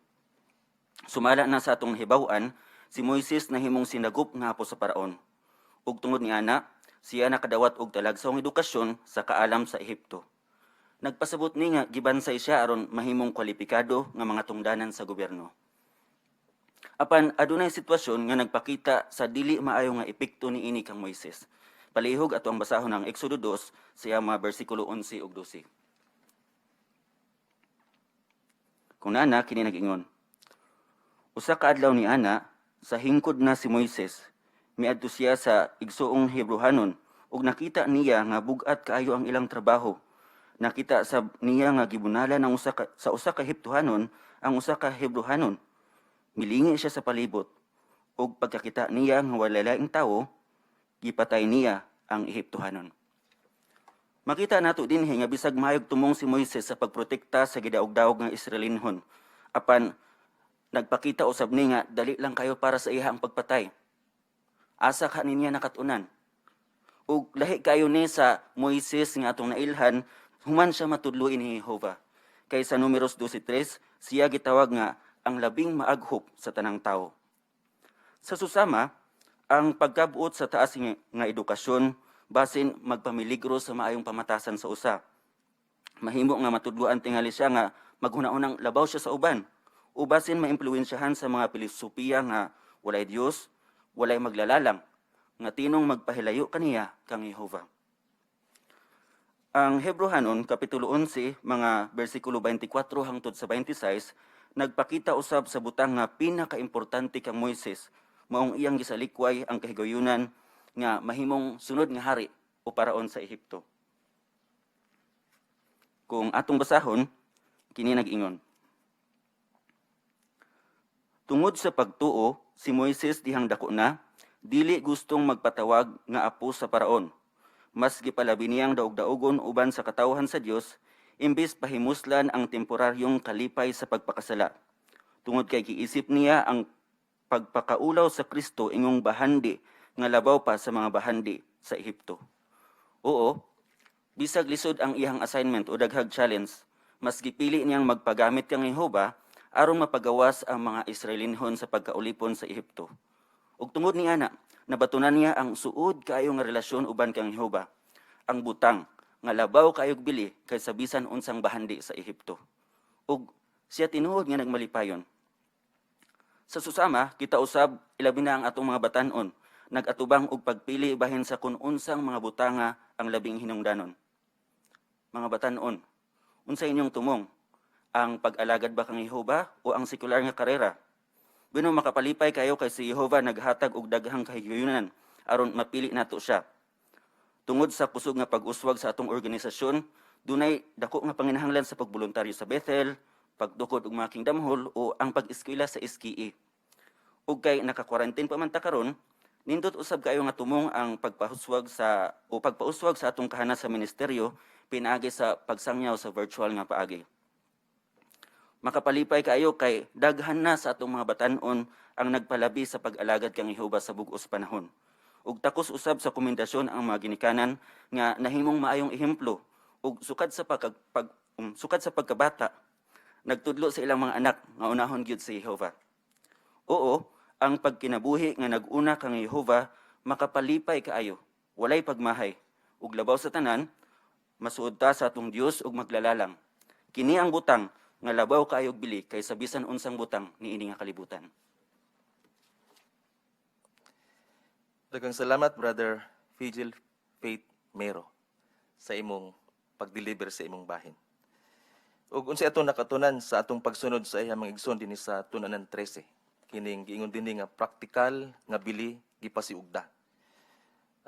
Sumala na sa atong hibaw-an, si Moises nahimong sinagup nga apo sa paraon. Ug tungod ni ana, siya nakadawat og talagsaong edukasyon sa kaalam sa Ehipto. Nagpasabot ni nga gibansay siya aron mahimong kwalipikado nga mga tungdanan sa gobyerno. Apan adunay sitwasyon nga nagpakita sa dili maayo nga epekto ni ini kang Moises. Palihog ato ang basahon ng Exodo 2 sa mga bersikulo 11 ug 12. Kung ana kini nag-ingon. Usa ka adlaw ni ana sa hingkod na si Moises, miadto siya sa igsuong Hebrehanon ug nakita niya nga bugat kaayo ang ilang trabaho. Nakita sa niya nga gibunalan ang sa usa ka Ehiptohanon ang usa ka Hebrehanon. Milingi siya sa palibot, ug pagkakita niya nga wala laing tawo, gipatay niya ang Ehiptohanon. Makita nato dinhi nga bisag mahayog tumong si Moises sa pagprotekta sa gidaog-daog nga Israelinhon. Apan nagpakita usab ni nga dali lang kayo para sa iya ang pagpatay. Asa ka niya nakatunan. Ug lahi kayo ni sa Moises nga atong nailhan, human siya matudluin ni Jehova. Kay sa Numeros 12:3, siya gitawag nga ang labing maaghop sa tanang tao. Sa susama, ang pagkabuot sa taas nga edukasyon basin magpamiligro sa maayong pamatasan sa usa. Mahimo nga matudluan tingali siya nga maghuna-unang labaw siya sa uban, o basin maimpluwensyahan sa mga filosofiya nga walay Dios, walay maglalalang, nga tinong magpahilayo kaniya kang Jehova. Ang Hebrehanon, Kapitulo 11, mga bersikulo 24 hangtod sa 26, nagpakita usab sa butang nga pinakaimportante kang Moises, maong iyang gisalikway ang kahigayunan nga mahimong sunod nga hari o paraon sa Ehipto. Kung atong basahon, kini nag-ingon. Tungod sa pagtuo, si Moises dihang dako na, dili gustong magpatawag nga apo sa paraon. mas gipalabi niyang daog-daogon uban sa katawhan sa Dios, imbis pahimuslan ang temporaryong kalipay sa pagpakasala. Tungod kay giisip niya ang pagpakaulaw sa Kristo ingong bahandi nga labaw pa sa mga bahandi sa Ehipto. Oo, bisag lisod ang iyang assignment o daghag challenge, mas gipili niyang magpagamit kang Jehova aron mapagawas ang mga Israelinhon sa pagkaulipon sa Ehipto. Ug tungod ni ana, nabatunan niya ang suod kaayo nga relasyon uban kang Jehova, ang butang nga labaw kaayog bili kaysa bisan unsang bahandi sa Ehipto. Ug siya tinuod nga nagmalipayon. Sa susama, kita usab ilabi na ang atong mga batan-on, nagatubang og pagpili bahin sa kun unsang mga butanga ang labing hinungdanon. Mga batan-on, unsa inyong tumong? Ang pag-alagad ba kang Jehova o ang sekular nga karera? Bino makapalipay kayo kay si Jehova naghatag og daghang kahigayunan aron mapili nato siya. Tungod sa kusog nga pag-uswag sa atong organisasyon, dunay dako nga panginahanglan sa pagboluntaryo sa Bethel, pagdukod og mga kingdom hall o ang pag-eskwela sa SKE. Ug kay naka-quarantine pa man ta karon, nindot usab kayo nga tumong ang pagpauswag sa atong kahana sa ministeryo pinaagi sa pagsangyaw sa virtual nga paagi. Makapalipay kayo kay daghan na sa atong mga batan-on ang nagpalabi sa pag-alagad kang Jehova sa bug-os panahon. Ug takos usab sa komendasyon ang mga ginikanan nga nahimong maayong ehemplo ug sukad sa pagkabata nagtudlo sa ilang mga anak nga unahon gyud si Jehova. Oo, ang pagkinabuhi nga nag-una kang Jehova makapalipay kaayo, walay pagmahay, ug labaw sa tanan, masuod ta sa atong Dios ug maglalalang. Kini ang butang nga labaw kaayog bili kaysa bisan unsang butang niini nga kalibutan. Daghang salamat, Brother Figil Faith Mero, sa imong pag-deliver sa imong bahin. Ug unsa atong nakatunan sa atong pagsunod sa iyang mga igsoon dinhi sa tunanan 13, kining giingon dinhi nga praktikal nga bili gipasiugda.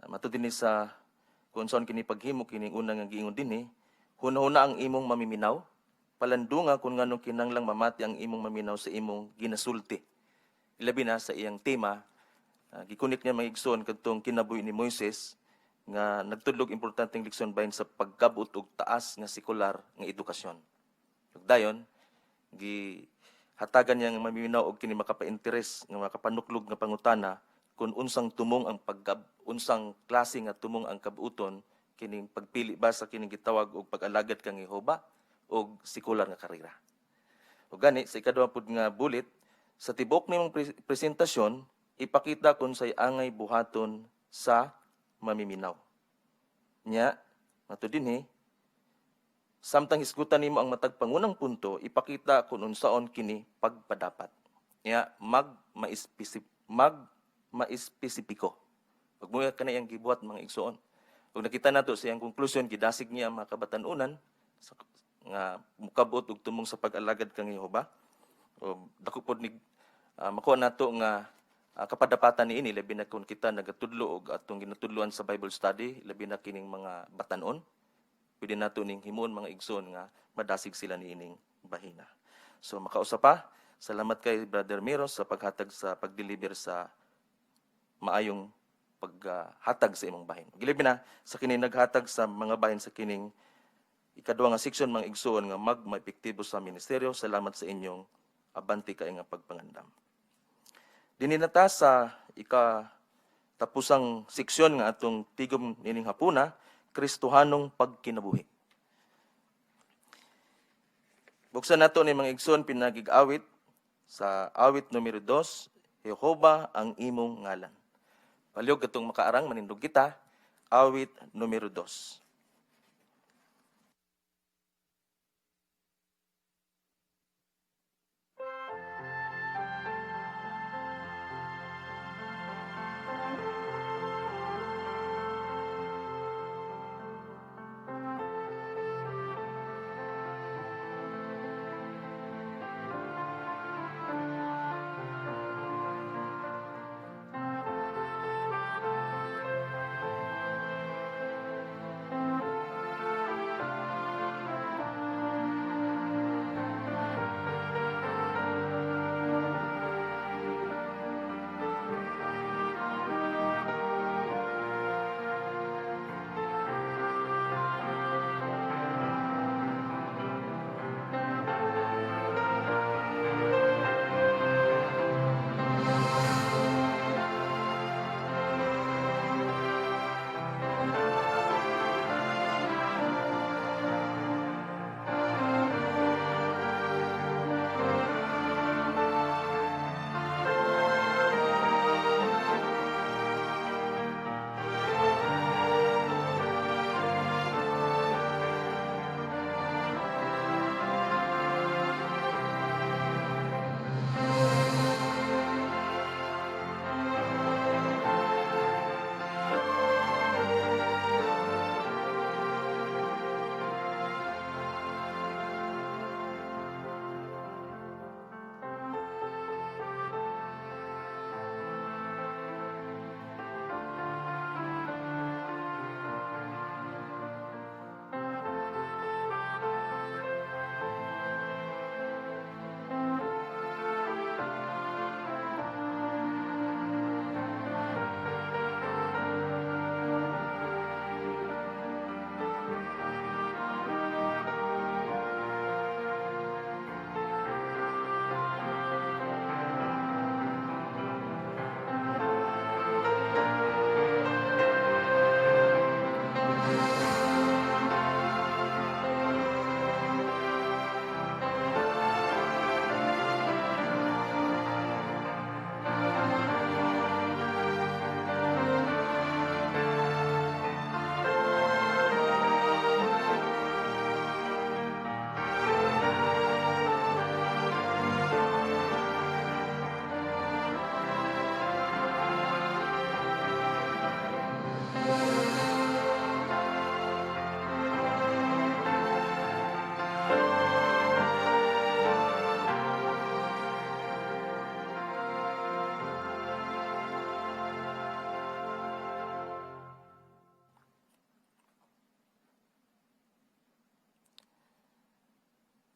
Matud dinhi sa kung saan kini paghimo kining una nga giingon dinhi, hunahuna ang imong mamiminaw, palandunga kung nganong kinanglang mamati ang imong maminaw sa imong ginasulti. Ilabi na sa iyang tema, gikunik niya mga igsoon kadtong kinabuhi ni Moises nga nagtudlog importanteng leksyon bahin sa pagkabut og taas nga sekular nga edukasyon. Ug dayon gihatagan niya nga maminaw og kini makapainteres nga makapanuklog nga pangutana kung unsang tumong ang unsang klase nga tumong ang kabuton kining pagpili ba sa kining gitawag og pag-alagad kang Jehova o sekular nga karera. O gani, sa ikaduha pud nga bulit, sa tibok nimong presentasyon, ipakita kung say angay buhaton sa mamiminaw. Nya, mato dinhi, samtang hisgutan nimo ang matag pangunang punto, ipakita kung unsaon kini pagpadapat. Nya, maispesipiko. Ug mo ka na iyang gibuhat mga igsoon. Ug nakita nato sa iyang konklusyon, gidasig niya ang mga kabatan-unan nga mukabot og tumong sa pag-alagad kang Jehova. O dako pod ni makuha nato nga kapadapatan niini labi na kung kita nagatudlo og atong ginatudloan sa Bible study, labi na kining mga batan-on. Pwede nato ning himuon mga igsoon nga madasig sila niining bahina. So makausa pa, salamat kay Brother Miro sa paghatag sa pag-deliver sa maayong paghatag sa imong bahin. Gilabi na sa kining naghatag sa mga bahin sa kining ikaduha nga seksyon mga igsoon nga maepektibo sa ministeryo. Salamat sa inyong abanti kay nga pagpangandam. Dinhi na ta sa ikatapusang seksyon nga atong tigom nining hapuna, Kristohanong pagkinabuhi. Buksan nato ni mga igsoon pinagig-awit sa awit numero 2, Jehova ang imong ngalan. Palihog katong makaarang manindog kita, awit numero 2.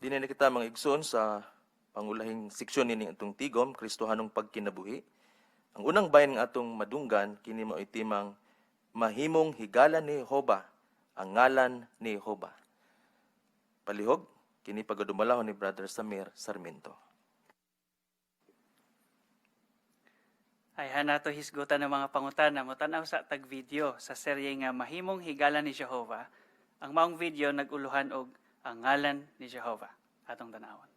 Dinay na kita mga igsoon sa pangulahing seksyon nini atong tigom, Kristohanong pagkinabuhi. Ang unang bayan nga atong madunggan, kini mao itimang mahimong higala ni Jehova, ang ngalan ni Jehova. Palihog, kini pagadumalahon ni Brother Samir Sarmiento. Ay hanato hisgutan ng mga pangutana mo tanaw sa tag video sa serye nga Mahimong Higala ni Jehova. Ang maong video naguluhan og ang ngalan ni Jehova. Atong tanawon.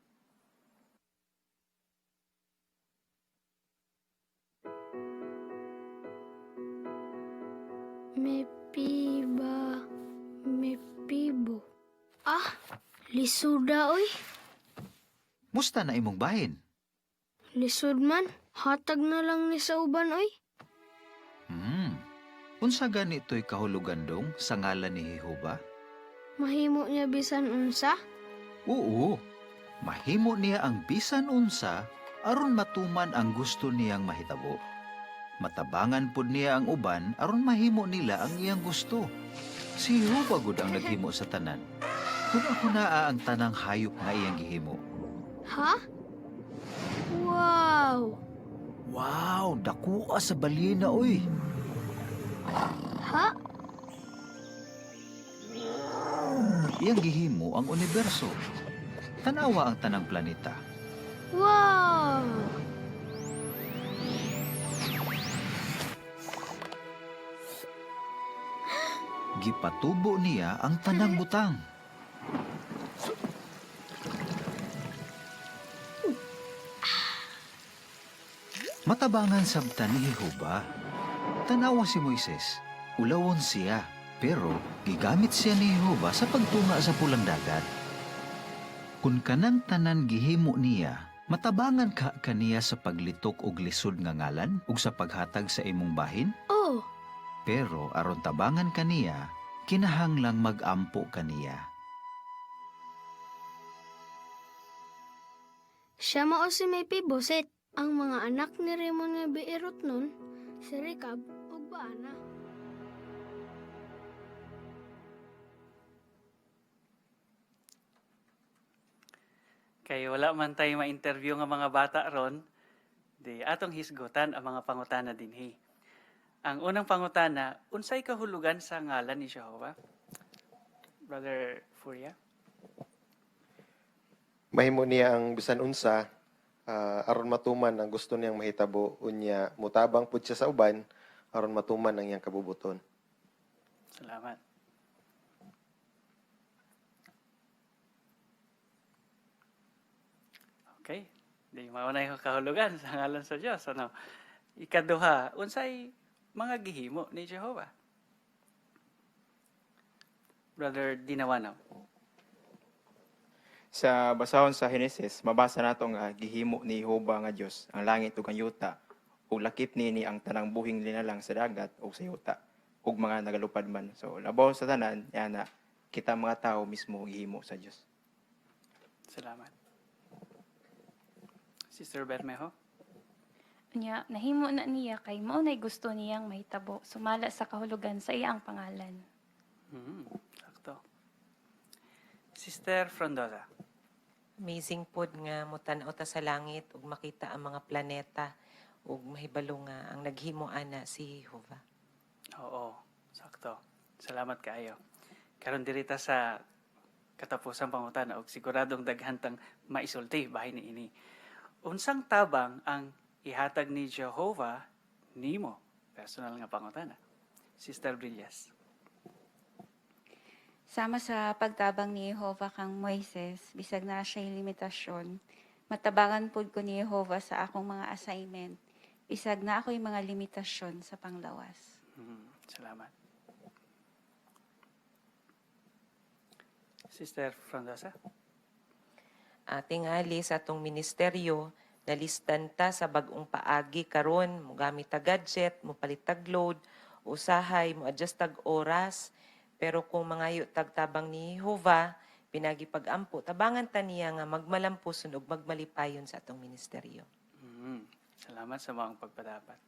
Mepiba, mepibo. Ah, lisuda oy. Musta na imong bahin? Lisod man, hatag na lang ni sa uban oy. Unsa ganito'y kahulugan dong sa ngalan ni Jehova? Mahimo niya bisan unsa? Oo, mahimo niya ang bisan unsa aron matuman ang gusto niyang mahitabo. Matabangan pud niya ang uban aron mahimo nila ang iyang gusto. Si Jehova gud ang naghimo sa tanan. Kuna ang tanang hayop nga iyang gihimo. Ha? Wow! Wow, dakuha sa balina oy. Ha? Iyang gihimo ang universo. Tanawa ang tanang planeta. Wow! Gipatubo niya ang tanang butang. Matabangan sabtan ni Jehova. Tanawa si Moises, ulawon siya, pero gigamit siya ni Jehova sa pagtunga sa pulang dagat. Kung kanang tanan gihimo niya, matabangan ka kaniya sa paglitok og lisod nga ngalan ug sa paghatag sa imong bahin? Oh, Pero aron tabangan kaniya, kinahanglang mag-ampo kaniya. siya mao si Mepiboset. Ang mga anak ni Ramon nga biirot nun, si Rekab ug Baana. Kay wala man tayo ma-interview nga mga bata ron, di atong hisgutan ang mga pangutana dinhi. Ang unang pangutana, unsay kahulugan sa ngalan ni Jehova? Brother Furia? Mahimo niya ang bisan unsa aron matuman ang gusto niyang mahitabo unya mutabang pud siya sa uban aron matuman ang iyang kabubuton. Salamat. Okay. Di maunay ko kahulugan sa ngalan sa Dios. Ano? Ikaduha, unsay mga gihimo ni Jehova? Brother Dinawanaw. Sa basahon sa Henesis, mabasa nato nga gihimo ni Jehova nga Dios ang langit ug ang yuta ug lakip niini ang tanang buhing linalang sa dagat ug sa yuta ug mga nagalupad man. So labaw sa tanan yana kita mga tao mismo gihimo sa Dios. Salamat. Sister Bermejo. Nya, nahimo na niya kay mao nay gusto niyang mahitabo sumala sa kahulugan sa iyang pangalan. Sakto. Sister Frondosa. Amazing pod nga mutan-aw ta sa langit ug makita ang mga planeta ug mahibalo nga ang naghimo ana si Jehova. Oo, sakto. Salamat kaayo. Karon dirita sa katapusang pangutana og siguradong daghantang maisulti bahin ni ini. Unsang tabang ang ihatag ni Jehova nimo? Personal nga pangutana. Sister Brillas. Sama sa pagtabang ni Jehova kang Moises, bisag na siya'y limitasyon, matabangan pod ko ni Jehova sa akong mga assignment, bisag na ako'y mga limitasyon sa panglawas. Salamat. Sister Frondosa. Tingali sa atong ministeryo, nalistan ta sa bagong paagi karon, mo gamit ta gadget, mo palit tag load, usahay, mo adjust tag oras. Pero kung mangayo tagtabang ni Jehova, pinagipag-ampo, tabangan ta niya nga magmalampuson ug magmalipayon sa atong ministeryo. Salamat sa mga pagpadapat.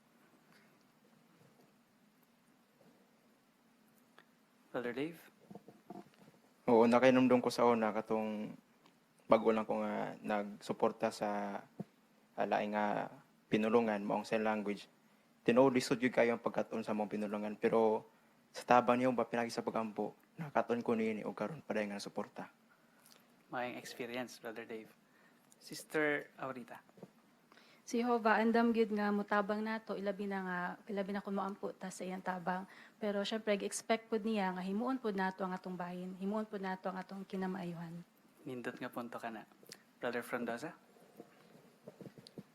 Brother Dave? Oo, nakainomdom ko sa una katong bago lang ko nga nagsuporta sa laing nga pinulungan maong sign language. Tinuod lisod gyud kayo ang pagkaton sa mong pinulungan, pero sa tabang niyo ba pinagi sa pagampo, nakaton ko niini og karon paday nga suporta. Maayong experience, Brother Dave. Sister Aurita. Si Jehovah andam gyud nga mutabang nato ilabi na kun moampo ta sa iyang tabang. Pero syempre gi-expect pud niya nga himuon pud nato ang atong bahin, himuon pud nato ang atong kinamaayuhan. Nindot nga punto ka na. Brother Frondosa.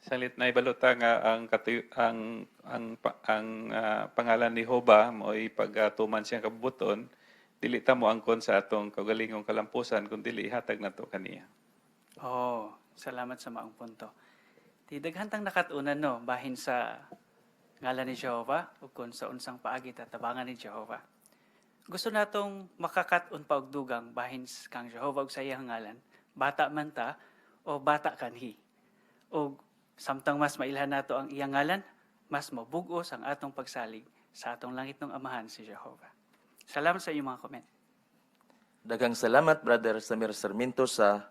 Salit na ibalota nga pangalan ni Jehovah mo'y pagtuman siyang kabubuton, dili ta mo angkon sa atong kaugalingong kalampusan kundi ihatag nato kaniya. Oh, salamat sa maong punto. Ti daghantang nakatunan no bahin sa ngalan ni Jehovah ug kun sa unsang paagi tatabangan ni Jehovah. Gusto natong makakat-on pa og dugang bahin kang Jehovah ug sa iyang ngalan, bata man ta o bata kanhi. O samtang mas mailhan nato ang iyang ngalan, mas mabug-os ang atong pagsalig sa atong langit ng Amahan si Jehovah. Salamat sa inyong mga comment. Daghang salamat, Brother Samir Sarmiento, sa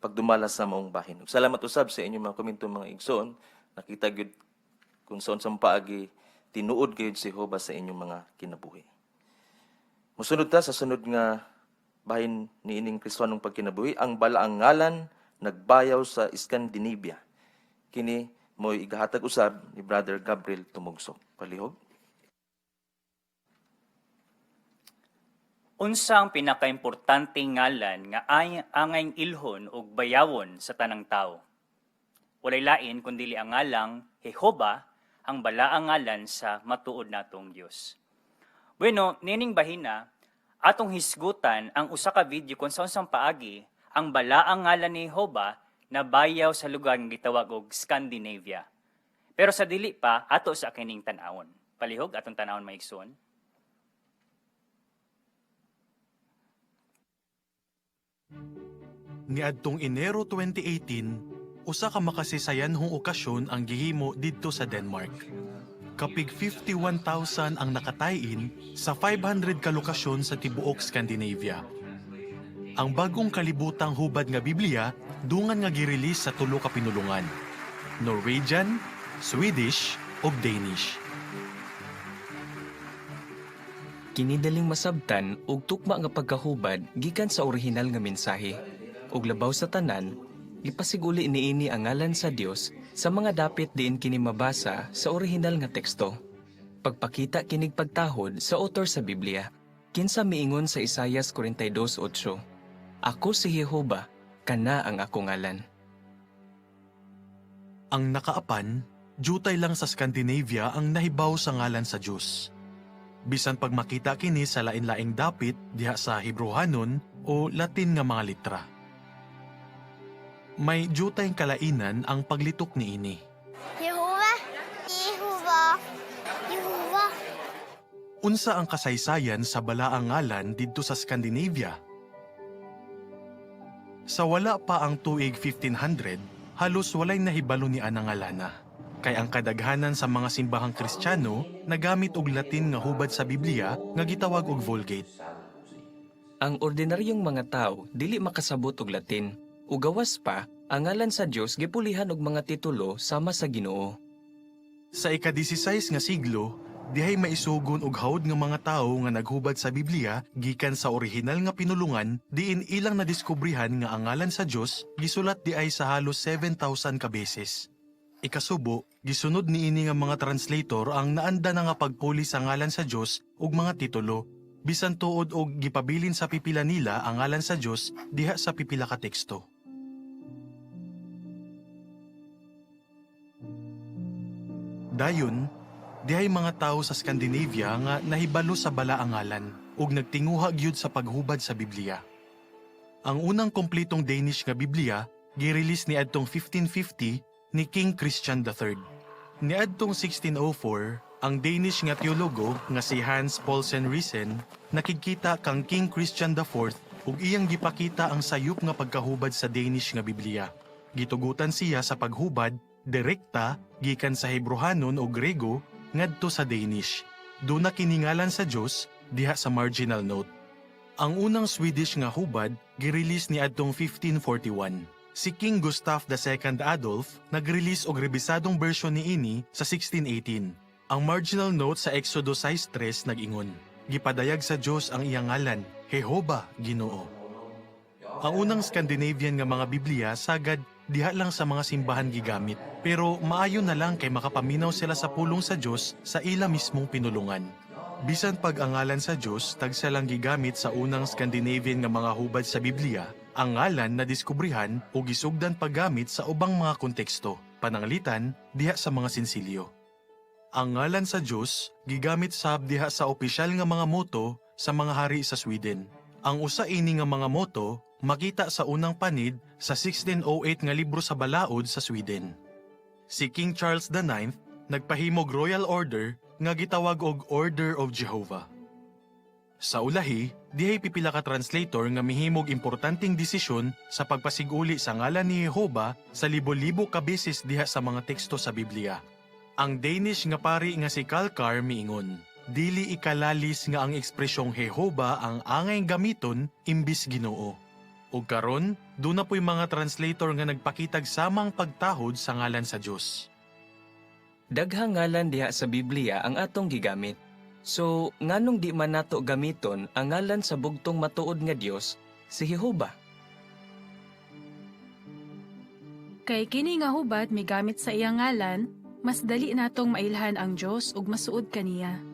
pagdumala sa maong bahin. Salamat usab sa inyong mga komento, mga igsoon. Nakita gyud kung saan sa paagi tinuod gyud si Jehovah sa inyong mga kinabuhi. Musunod ta sa sunod nga bahin ni ining Kristiyanong pagkinabuhi, ang balaang ngalan nagbayaw sa Scandinavia. Kini mo'y igahatag usab ni Brother Gabriel Tumugsok. Palihog. Unsa ang pinakaimportanteng ngalan nga angay ilhon og bayawon sa tanang tao? Walay lain kundi ang ngalang Jehovah, ang balaang ngalan sa matuod natong Dios. Bueno, nining bahina, atong hisgutan ang usa ka video kung sa unsang paagi ang balaang ngalan ni Jehovah na bayaw sa lugar nga gitawag og Scandinavia. Pero sa dili pa ato sa kining tan-awon. Palihog atong tan-awon maigsoon. Niadtong Enero 2018, usa ka makasisayanhong okasyon ang gihimo didto sa Denmark. Kapig 51,000 ang nakatayin sa 500 ka lokasyon sa tibuok Scandinavia. Ang bagong kalibutang hubad nga Biblia dungan nga gi-release sa tulo ka pinulungan: Norwegian, Swedish ug Danish. Kinidaling masabtan ug tukma nga pagkahubad gikan sa orihinal nga mensahe. Ug labaw sa tanan, ipasiguli niini ang ngalan sa Dios sa mga dapit diin kini mabasa sa orihinal nga teksto. Pagpakita kinig pagtahod sa author sa Biblia. Kinsa miingon sa Isaias 42:8, "Ako si Jehovah, kana ang akong ngalan." Ang nakaapan, jutay lang sa Scandinavia ang nahibaw sa ngalan sa Diyos. Bisan pag makita kini sa lain-laing dapit diha sa Hebrewanon o Latin nga mga litra. May jutay kalainan ang paglitok niini. Jehovah, Jehovah, Jehovah. Unsa ang kasaysayan sa balaang ngalan didto sa Scandinavia? Sa wala pa ang tuig 1500, halos walay nahibalo ni anang ngalana. Kay ang kadaghanan sa mga simbahang Kristiyano nagamit og Latin nga hubad sa Biblia nga gitawag og Vulgate. Ang ordinaryong mga tao dili makasabot og Latin. Ugawas pa, ang ngalan sa Dios gipulihan og mga titulo sama sa Ginoo. Sa ika-16 nga siglo, dihay maisugon og hawod nga mga tawo nga naghubad sa Biblia gikan sa orihinal nga pinulungan diin ilang nadiskubrihan nga ang ngalan sa Dios gisulat diay sa halos 7,000 ka beses. Ikasubo, gisunod niini nga mga translator ang naanda na nga pagpuli sa ngalan sa Dios og mga titulo, bisan tuod og gipabilin sa pipila nila ang ngalan sa Dios diha sa pipila ka teksto. Dayon, dihay mga tawo sa Scandinavia nga nahibalo sa balaang ngalan ug nagtinguha gyud sa paghubad sa Biblia. Ang unang kompletong Danish nga Biblia gi-release ni adtong 1550 ni King Christian III. Ni adtong 1604, ang Danish nga teologo nga si Hans Paulsen Riesen nakikita kang King Christian IV ug iyang gipakita ang sayop nga pagkahubad sa Danish nga Biblia. Gitugutan siya sa paghubad direkta gikan sa Hebrewanon o Grego ngadto sa Danish. Duna kiningalan sa Dios diha sa marginal note. Ang unang Swedish nga hubad girelease ni adtong 1541. Si King Gustav II Adolf nag-release og rebisadong version niini sa 1618. Ang marginal note sa Exodo 6:3 nag-ingon, "Gipadayag sa Dios ang iyang ngalan, Jehova, Ginoo." Ang unang Scandinavian nga mga Biblia sagad diha lang sa mga simbahan gigamit, pero maayo na lang kay makapaminaw sila sa pulong sa Dios sa ila mismong pinulungan. Bisan pag ang ngalan sa Dios tagsa lang gigamit sa unang Scandinavian nga mga hubad sa Biblia, ang ngalan na diskubrihan o gisugdan paggamit sa ubang mga konteksto, pananglitan diha sa mga sinsilyo. Ang ngalan sa Dios gigamit sab diha sa opisyal nga mga moto sa mga hari sa Sweden. Ang usa ini nga mga moto makita sa unang panid sa 1608 nga libro sa balaod sa Sweden. Si King Charles IX nagpahimog royal order nga gitawag og Order of Jehovah. Sa ulahi, dihay pipila ka translator nga mihimog importanteng desisyon sa pagpasiguli sa ngalan ni Jehova sa libo-libo ka beses diha sa mga teksto sa Biblia. Ang Danish nga pari nga si Kalkar miingon, dili ikalalis nga ang ekspresyong Jehova ang angay gamiton imbis Ginoo. Ug karon, duna po'y mga translator nga nagpakitag samang pagtahod sa ngalan sa Dios. Daghang ngalan diha sa Biblia ang atong gigamit. So, nganong di man nato gamiton ang ngalan sa bugtong matuod nga Dios, si Jehova? Kay kini nga hubad migamit sa iyang ngalan, mas dali natong mailhan ang Dios ug masuod kaniya.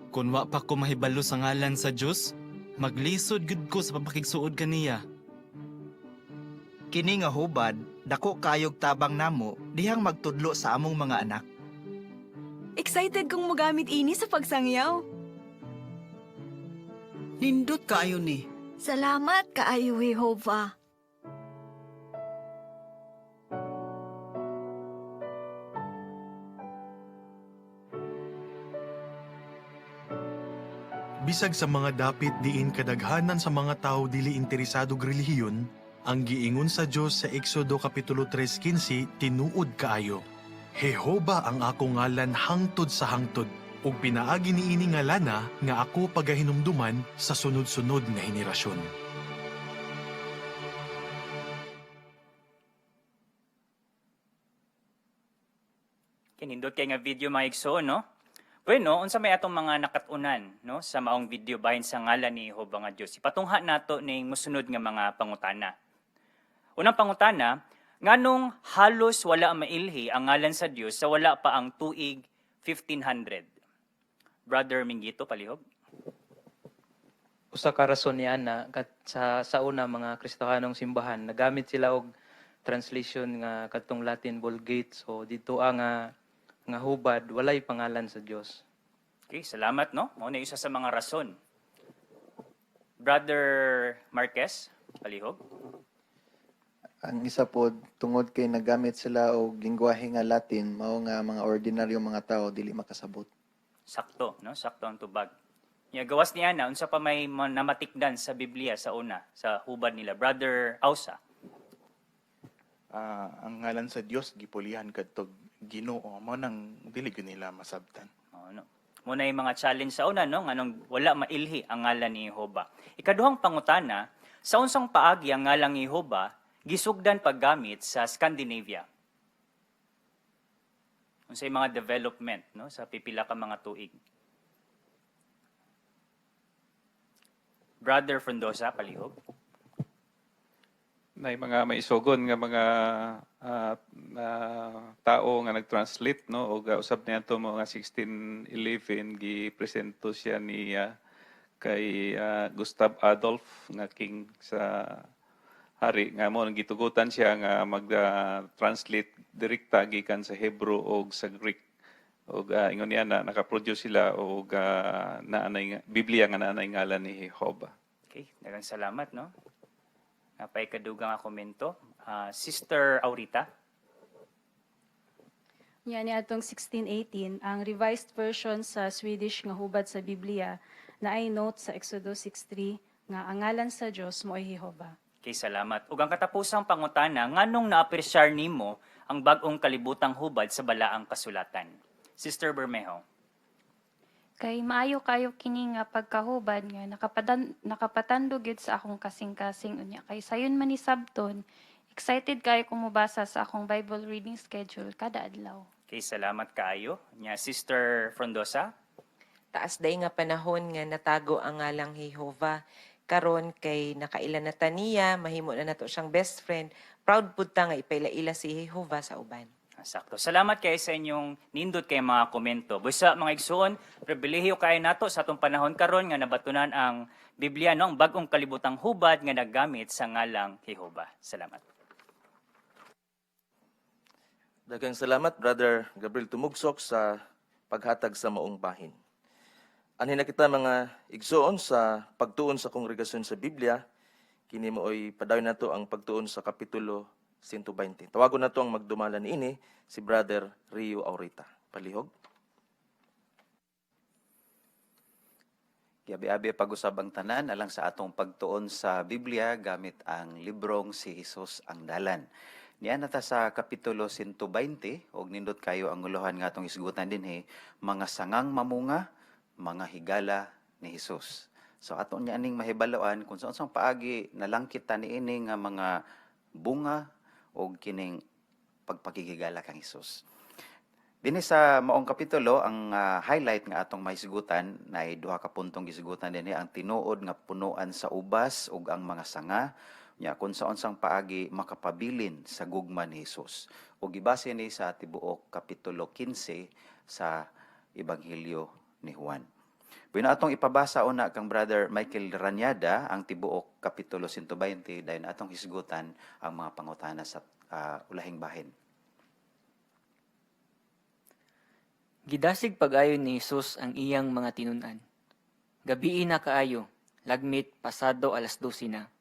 Kung wa pa ko mahibalo sa ngalan sa Dios, maglisod gud ko sa papakigsuod kaniya. Kini nga hubad, dako kayog tabang namo dihang magtudlo sa among mga anak. Excited kong magamit ini sa pagsangyaw. Nindot kaayo ni. Salamat kaayo, Jehova. Bisag sa mga dapit diin kadaghanan sa mga tao dili interesado og relihiyon, ang giingon sa Dios sa Exodo Kapitulo 3:15 tinuod kaayo. Jehova ang akong ngalan hangtod sa hangtod, ug pinaagi niini nga lana nga ako pagahinumduman sa sunod-sunod nga henerasyon. Kinindot kay nga video mga igsoon, no? Bueno, unsa may atong mga nakatunan, no, sa maong video bahin sa ngalan ni Jehova nga Dios. Ipatungha nato ning mosunod nga mga pangutana. Unang pangutana, nganong halos wala mailhi ang ngalan sa Dios sa wala pa ang tuig 1500? Brother Mingito, palihog. Usa ka rason niya na sa una mga Kristohanong simbahan nagamit sila og translation nga katong Latin Vulgate, so dito nga hubad walay pangalan sa Dios. Okay, salamat, no? Mao na isa sa mga rason. Brother Marquez, palihog. Ang isa po, tungod kay nagamit sila og lingwahe nga Latin, mao nga mga ordinaryong mga tao dili makasabot. Sakto, no? Sakto ang tubag. Ya gawas niya na unsa pa may namatikdan sa Biblia sa una, sa hubad nila. Brother Ausa. Ang ngalan sa Dios gipulihan kadtog Ginoo, mo nang dili gyud nila masabtan. No. Muna yung mga challenge sa una, no? Nganong wala mailhi ang ngalan ni Jehova. Ikaduhang pangutana, sa unsang paagi ang ngalan ni Jehova gisugdan paggamit sa Scandinavia? Unsay mga development, no, sa pipila ka mga tuig? Brother Frondosa, palihog. Na mga maisugon nga mga tao nga nag-translate, no, o usab niya ito mga 1611 gipresento siya ni kay Gustav Adolf nga king sa hari nga mo gitugutan siya nga mag-translate direkta gikan sa Hebrew o sa Greek. O ingon niya na nakaproduce sila o naanay Biblia nga naanay ngalan ni Jehova. Okay, daghang salamat, no. Napay kadugang nga komento. Sister Aurita. Yan ni atong 1618, ang revised version sa Swedish nga hubad sa Biblia na ay note sa Exodo 6:3 nga ang ngalan sa Dios mo ay Jehova. Okay, salamat. Ug ang katapusang pangutana, nganong naapresyar nimo ang bag-ong kalibutang hubad sa balaang kasulatan? Sister Bermejo. Kay maayo kayo kini nga pagkahubad nga nakapatandog gyud sa akong kasing-kasing unya. Kay sayon man ni sabton, excited kayo kung mubasa sa akong Bible reading schedule kada adlaw. Okay, salamat kaayo. Nya Sister Frondosa. Taas day nga panahon nga natago ang ngalang Jehova. Karon kay nakailan na taniya, mahimo na nato siyang best friend. Proud pud ta nga ipaila-ila si Jehova sa uban. Sakto. Salamat kayo sa inyong nindot kay mga komento. Busa mga igsoon, pribilehiyo kayo nato sa atong panahon karon nga nabatunan ang Biblia no, ang bag-ong kalibutang hubad nga naggamit sa ngalang Jehova. Salamat. Daghang salamat, Brother Gabriel Tumugsok, sa paghatag sa maong bahin. Anhin na kita mga igsoon sa pagtuon sa kongregasyon sa Biblia, kini mooy padayon nato ang pagtuon sa Kapitulo 120. Tawagon na to ang magdumala niini, si Brother Rio Aurita. Palihog. Gabi-abi pag-usab ang tanan alang sa atong pagtuon sa Biblia gamit ang librong si Jesus ang Dalan. Niya nata sa Kapitulo 120, og nindot kayo ang uluhan nga atong isgutan dinhi, mga sangang mamunga, mga higala ni Jesus. So aton niya aning mahibaloan kung saan paagi nalangkit ta niini nga mga bunga o kining pagpakigigala kang Hesus. Dinhi sa maong kapitulo, ang highlight nga atong mahisgutan na ay duha ka puntong gisgutan dinhi ang tinuod nga punuan sa ubas ug ang mga sanga nya kung sa unsang paagi makapabilin sa gugma ni Hesus. Ug gibase ni sa tibuok kapitulo 15 sa Ebanghelyo ni Juan. Bina atong ipabasa una kang Brother Michael Ranyada ang tibuok kapitulo 120 dayon atong hisgutan ang mga pangutana sa ulahing bahin. Gidasig pag-ayo ni Jesus ang iyang mga tinun-an. Gabii na kaayo, lagmit pasado 12:00 na.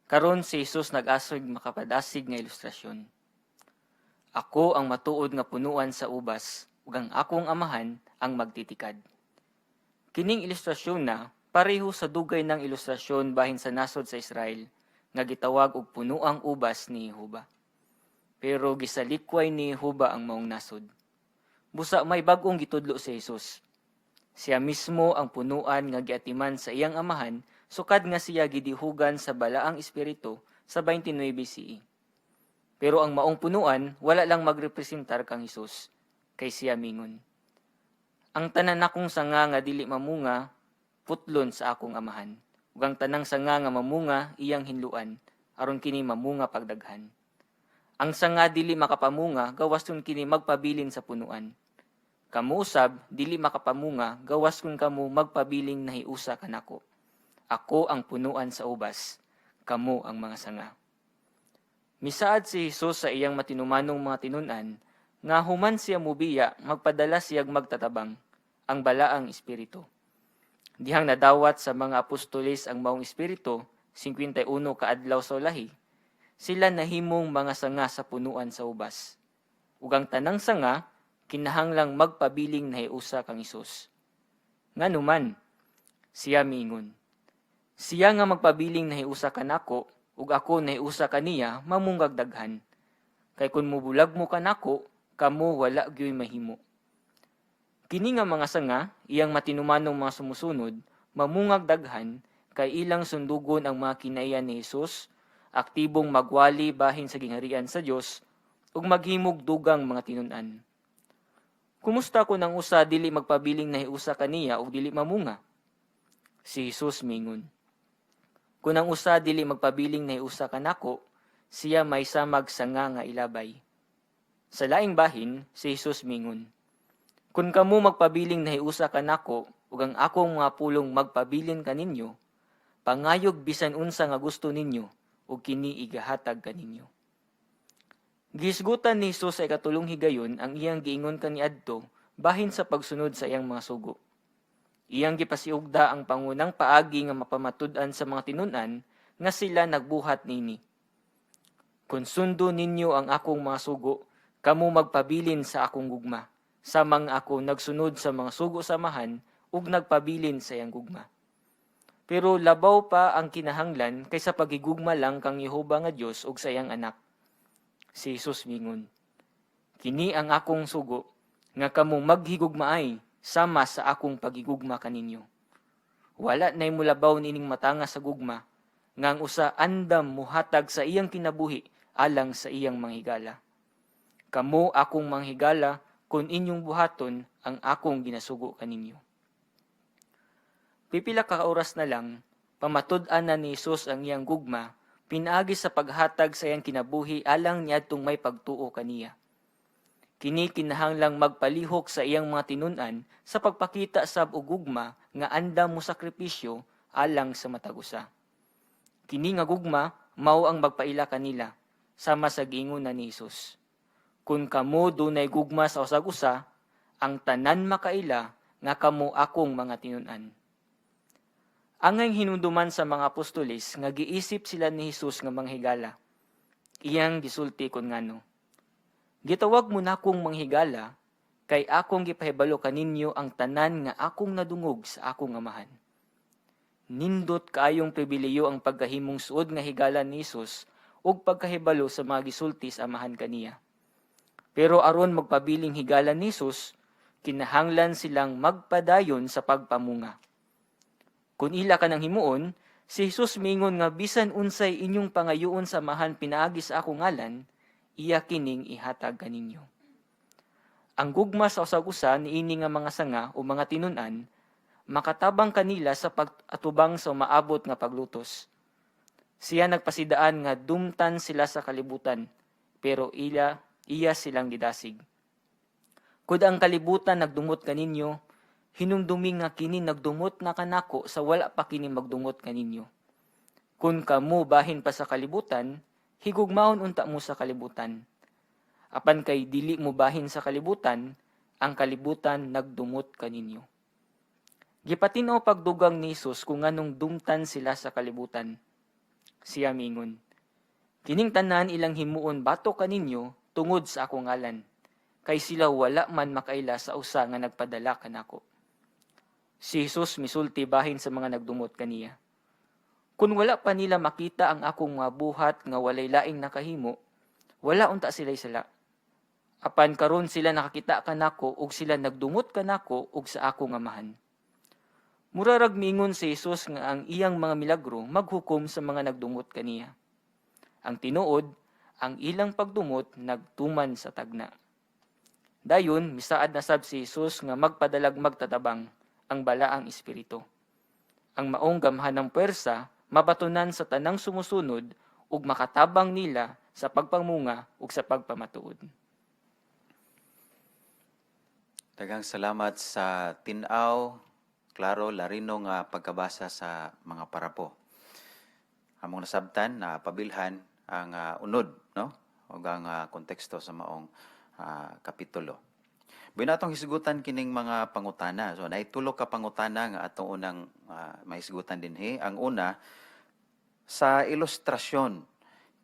Karon si Jesus nag-asog makapadasig nga ilustrasyon. Ako ang matuod nga punuan sa ubas, ug ang akong amahan ang magtitikad. Kining ilustrasyon na pareho sa dugay ng ilustrasyon bahin sa nasod sa Israel nga gitawag og punuang ubas ni Jehova. Pero gisalikway ni Jehova ang maong nasod. Busa may bag-ong gitudlo si Jesus. Siya mismo ang punuan nga giatiman sa iyang amahan sukad nga siya gidihugan sa balaang espiritu sa 29 CE. Pero ang maong punuan wala lang magrepresentar kang Jesus kay siya mingon. Ang tanan akong sanga nga dili mamunga, putlon sa akong amahan. Ug ang tanang sanga nga mamunga, iyang hinluan, aron kini mamunga pagdaghan. Ang sanga dili makapamunga, gawas kun kini magpabilin sa punuan. Kamu usab, dili makapamunga, gawas kun kamo magpabiling nahiusa kanako. Ako ang punuan sa ubas, kamo ang mga sanga. Misaad si Jesus sa iyang matinumanong mga tinun-an, nga human siya mubiya, magpadala siyag magtatabang, ang balaang espiritu. Dihang nadawat sa mga apostoles ang maong espiritu, 51 kaadlaw sa ulahi, sila nahimong mga sanga sa punuan sa ubas. Ug ang tanang sanga, kinahanglang magpabiling nahiusa kang Hesus. Nganuman, siya miingon, siya nga magpabiling nahiusa kanako, ug ako nahiusa kaniya, mamunggag daghan. Kay kun mubulag mo kanako, kamo wala gyoy mahimo. Kini nga mga sanga, iyang matinumanong mga sumusunod, mamungag daghan, kay ilang sundugon ang mga kinaiyan ni Jesus, aktibong magwali bahin sa gingharian sa Dios, ug maghimog dugang mga tinun-an. Kumusta ko nang usa dili magpabiling nahiusa kaniya ug dili mamunga? Si Jesus mingon, kung ang usa dili magpabiling nahiusa kanako, siya may samag sanga nga ilabay. Sa laing bahin, si Jesus mingon, kung kamo magpabiling nahiusa kanako ug ang akong mga pulong magpabilin kaninyo, pangayog bisan unsa nga gusto ninyo ug kini igahatag kaninyo. Gisgutan ni Jesus sa ikatulong higayon ang iyang giingon kaniadto bahin sa pagsunod sa iyang mga sugo. Iyang gipasiugda ang pangunang paagi nga mapamatud-an sa mga tinun-an nga sila nagbuhat nini. Kung sundo ninyo ang akong mga sugo, kamo magpabilin sa akong gugma, samang ako nagsunod sa mga sugo samahan ug nagpabilin sa iyang gugma. Pero labaw pa ang kinahanglan kaysa pagigugma lang kang Jehova nga Dios ug sa iyang anak. Si Jesus mingon, kini ang akong sugo, nga kamo maghigugmaay sama sa akong pagigugma kaninyo. Wala na'y mulabaw nining matanga sa gugma, nga ang usa andam muhatag sa iyang kinabuhi alang sa iyang manghigala. Kamo akong manghigala kung inyong buhaton ang akong ginasugo kaninyo. Pipila ka oras na lang, pamatud-an na ni Jesus ang iyang gugma, pinaagi sa paghatag sa iyang kinabuhi alang niadtong may pagtuo kaniya. Kini kinahanglang magpalihok sa iyang mga tinunan sa pagpakita sa ugugma nga andam mo sakripisyo alang sa matagusa. Kini nga gugma mao ang magpaila kanila sama sa giingon na ni Jesus. Kung kamo dunay gugma sa usag-usa, ang tanan makaila nga kamo akong mga tinunan. Angay hinumduman sa mga apostoles nga giisip sila ni Jesus nga manghigala. Iyang gisulti kon ngano. Gitawag mo na akong manghigala, kay akong gipahibalo kaninyo ang tanan nga akong nadungog sa akong amahan. Nindot kaayong pribileyo ang pagkahimong suod nga higala ni Jesus ug pagkahibalo sa mga gisulti sa amahan kaniya. Pero aron magpabiling higala ni Jesus, kinahanglan silang magpadayon sa pagpamunga. Kung ila ka ng himuon, si Jesus mingon nga bisan unsay inyong pangayoon sa amahan pinaagi sa akong ngalan, iya kining ihatag kaninyo. Ang gugma sa usag-usa niini nga mga sanga o mga tinunan, makatabang kanila sa pag-atubang sa maabot nga paglutos. Siya nagpasidaan nga dumtan sila sa kalibutan, pero iya silang gidasig. Kud ang kalibutan nagdumot kaninyo, hinumdumi nga kini nagdumot na kanako sa wala pa kini magdumot kaninyo. Kun kamo bahin pa sa kalibutan, higugmaon unta mo sa kalibutan. Apan kay dili mo bahin sa kalibutan, ang kalibutan nagdumot kaninyo. Gipatinaw pagdugang ni Jesus kung anong dumtan sila sa kalibutan. Siya mingon, kining tanan ilang himuon bato kaninyo tungod sa akong ngalan, kay sila wala man makaila sa usa nga nagpadala kanako. Si Jesus misulti bahin sa mga nagdumot kaniya. Kung wala pa nila makita ang akong mga buhat nga walay laing nakahimo, wala unta sila'y sala. Apan karon sila nakakita kanako ug sila nagdumot kanako ug sa akong amahan. Murarag mingon si Jesus nga ang iyang mga milagro maghukom sa mga nagdumot kaniya. Ang tinuod, ang ilang pagdumot nagtuman sa tagna. Dayon, misaad na sab si Jesus nga magpadalag magtatabang ang balaang espiritu. Ang maong gamhan ng puwersa mabatunan sa tanang sumusunod ug makatabang nila sa pagpamunga ug sa pagpamatuod. Daghang salamat sa tinaw, klaro, larino nga pagkabasa sa mga parapo. Among nasabtan na pabilhan ang unod, no? O ang konteksto sa maong kapitulo. Buhay natong hisgutan kining mga pangutana. So, naitulo ka pangutana nga atong unang mahisgutan dinhi. Ang una, sa ilustrasyon,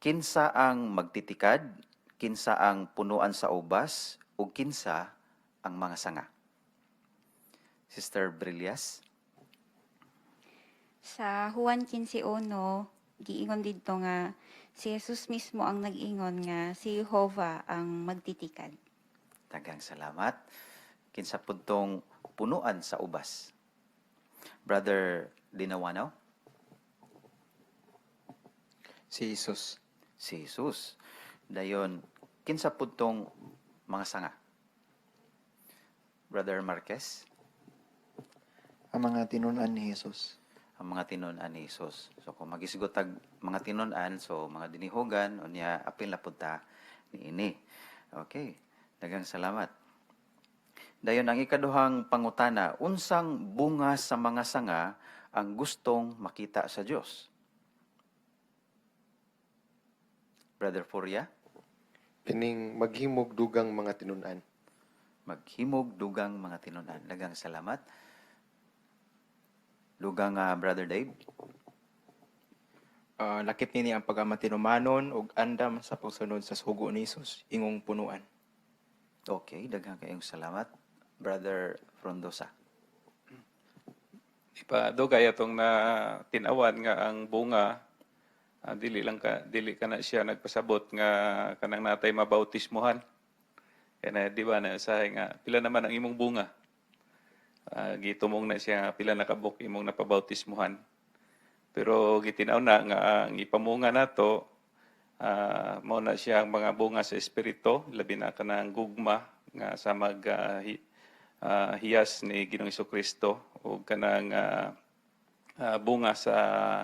kinsa ang magtitikad, kinsa ang punuan sa ubas, o kinsa ang mga sanga. Sister Brillas. Sa Juan 15:1, giingon dito nga si Jesus mismo ang nag-ingon nga si Jehovah ang magtitikad. Daghang salamat. Kinsa pud tong punuan sa ubas. Brother Dinawanaw. Si Jesus. Si Jesus. Dayon, kinsa pud tong mga sanga. Brother Marquez. Ang mga tinunan ni Jesus. Ang mga tinunan ni Jesus. So kung magisgot tag mga tinunan, so mga dinihugan, unya apil na punta ni ini. Okay. Daghang salamat. Dayon ang ikaduhang pangutana, unsang bunga sa mga sanga ang gustong makita sa Dios? Brother Furia. Kining maghimog dugang mga tinunan. Maghimog dugang mga tinunan. Daghang salamat. Dugang Brother Dave. Lakip nini ang pagkamatinumanon ug andam sa pagsunod sa sugo ni Jesus ingong punuan. Okay, daghang kayong salamat. Brother Frondosa. Ipadugay atong na tinawan nga ang bunga dili ka na siya nagpasabot nga kanang natay mabautismuhan. Kaya na, di ba na usahay nga pila naman ang imong bunga. gitumong na siya pila na kabuk imong napabautismuhan. Pero gitinaw na nga ang ipamunga nato mao na siya ang mga bunga sa espiritu, labi na kanang gugma nga sa hiyas ni Ginoong Kristo o kanang bunga sa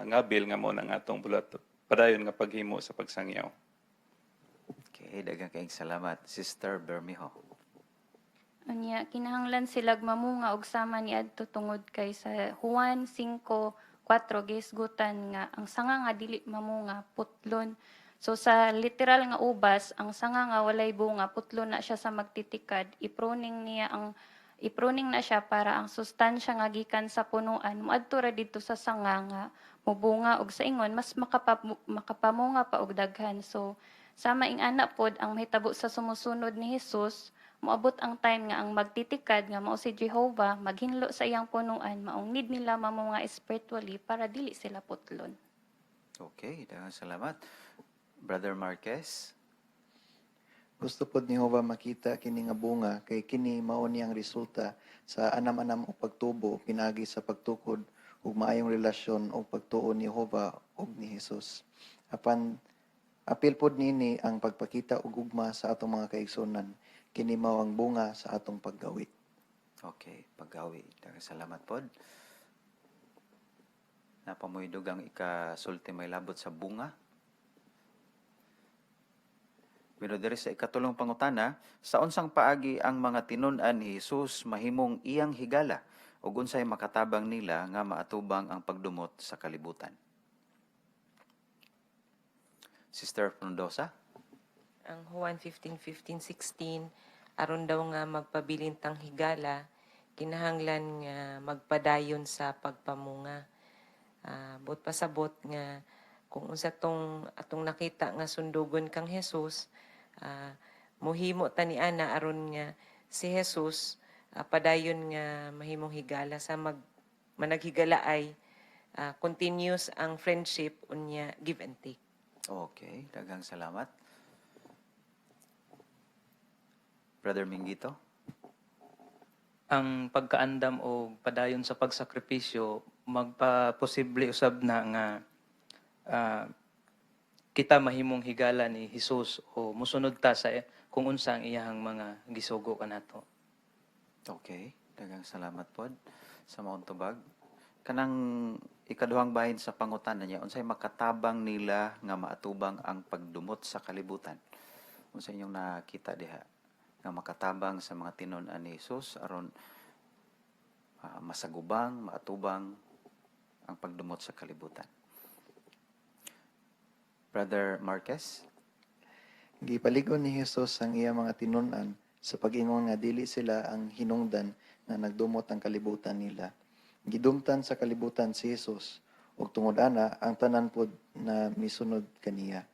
ngabil nga mo ng atong bulat padayon nga paghimo sa pagsangyaw. Okay, daghang kayong salamat. Sister Bermejo. Unya, kinahanglan silag mamunga og sama ni adto tungod kay sa Juan 5:4 gisgutan nga ang sanga nga dili mamunga putlon. So sa literal nga ubas, ang sanga nga walay bunga putlon na siya sa magtitikad, ipruning na siya para ang sustansya nga gikan sa punuan moadto ra didto sa sanga nga mubunga og sa ingon mas makapamunga pa og daghan. So sama ing ana pod ang mahitabo sa sumusunod ni Hesus, moabot ang time nga ang magtitikad nga mao si Jehovah maghinlo sa iyang punuan, maong need nila mamunga spiritually para dili sila putlon. Okay, daghang salamat. Brother Marquez. Gusto pod ni Jehovah makita kini nga bunga kay kini mao niyang resulta sa anam-anam o pagtubo pinagi sa pagtukod ug maayong relasyon o pagtuo ni Jehovah ug ni Jesus. Apan apil pod nini ang pagpakita og ugma sa atong mga kaigsunan. Kini mao ang bunga sa atong paggawi. Okay, paggawi. Daghang salamat pod. Napamoydog ang ikasulti may labot sa bunga. Pero diri sa ikatulong pangutana, sa unsang paagi ang mga tinun-an ni Jesus mahimong iyang higala ug unsay makatabang nila nga maatubang ang pagdumot sa kalibutan? Sister Frondosa. Ang Juan 15:15-16 aron daw nga magpabilintang higala, kinahanglan nga magpadayon sa pagpamunga. Bot pasabot nga kung unsa atong nakita nga sundugon kang Jesus, mohimo ta ni ana aron nga si Jesus padayon nga mahimong higala sa managhigala ay continuous ang friendship unya give and take. Okay, daghang salamat. Brother Mingito. Ang pagkaandam o padayon sa pagsakripisyo magpaposible usab na nga kita mahimong higala ni Jesus o musunod ta sa kung unsa ang iyang mga gisugo kanato. Okay, daghang salamat pod sa maong tubag. Kanang ikaduhang bahin sa pangutana niya, unsay makatabang nila nga maatubang ang pagdumot sa kalibutan? Unsay inyong nakita diha nga makatabang sa mga tinun-an ni Jesus aron masagubang, maatubang ang pagdumot sa kalibutan? Brother Marquez. Gipaligon ni Jesus ang iya mga tinun-an sa pag-ingon nga dili sila ang hinungdan na nagdumot ang kalibutan nila. Gidumtan sa kalibutan si Jesus ug tungod ana ang tanan pod na misunod kaniya.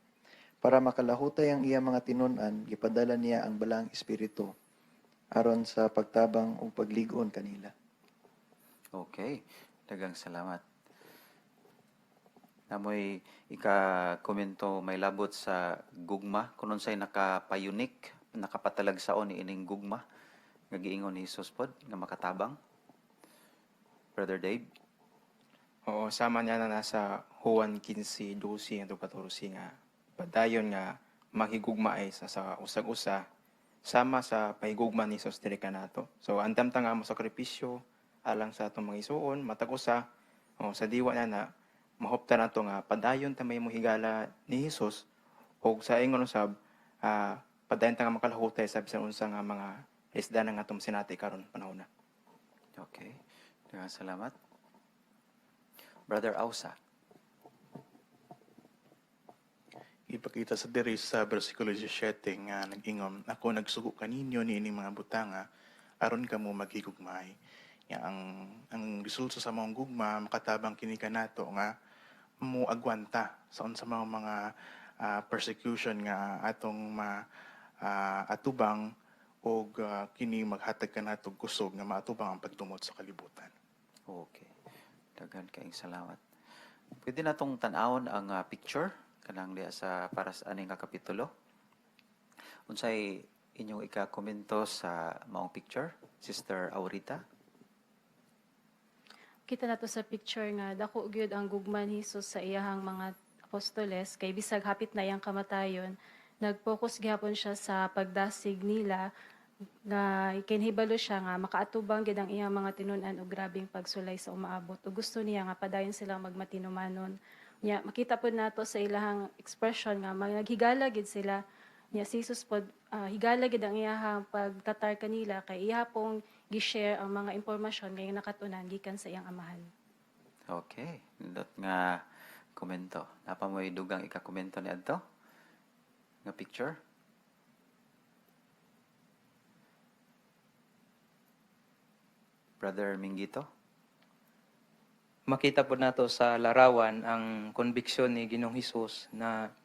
Para makalahutay ang iya mga tinun-an, gipadala niya ang balang espiritu aron sa pagtabang ug paglig-on kanila. Okay, daghang salamat. Namoy ika-komento may labot sa gugma kung unsay nakapayunik, nakapatalagsaon ni ining gugma nga giingon ni Jesus pod nga makatabang. Brother Dave. Oo, sama niya na nasa Juan 15:12 ang 14 nga padayon nga maghigugma ay sa usag-usa sama sa pahigugma ni Jesus diri kanato. So andam ta nga mo sakripisyo alang sa atong mga isuon matag usa sa diwa na mahopta nato nga padayon ta may mohigala ni Jesus ug sa ingon usab padayon ta nga makalahutay sa bisan unsa nga mga isda nga atong sinati karon panahon na. Okay. Salamat. Brother Ausa. Ipakita sa diri sa bersikulo 17 nga nag-ingon, ako nagsugo kaninyo ni ining mga butanga aron kamo maghigugmay. Ya ang resulta sa mga gugma makatabang kini kanato nga muagwanta sa unsa mga persecution nga atong atubang og kini maghatag kanato kusog nga maatubang ang pagdumot sa kalibutan. Okay. Daghan kayong salamat. Pwede natong tan-awon ang picture kanang diya sa para sa aning kapitulo. Unsay inyong ika-komento sa maong picture, Sister Aurita? Kita nato sa picture nga dako gyud ang gugma ni Jesus sa iyahang mga apostoles kay bisag hapit na iyang kamatayon, nag-focus gyapon siya sa pagdasig nila nga kinhibalo siya nga makaatubang gid ang iyang mga tinun-an og grabing pagsulay sa umaabot. Ug gusto niya nga padayon silang magmatinumanon. Nya makita pod nato sa ilahang expression nga naghigala gid sila. Nya si Jesus pod higala gid ang iyahang pagtatar kanila kay iya pong gi-share ang mga impormasyon nga nakatunan gikan sa iyang amahan. Okay. Nindot nga komento. Napa mo dugang ika-komento ni adto? Nga picture? Brother Mingito? Makita po nato sa larawan ang konbiksyon ni Ginoong Hesus na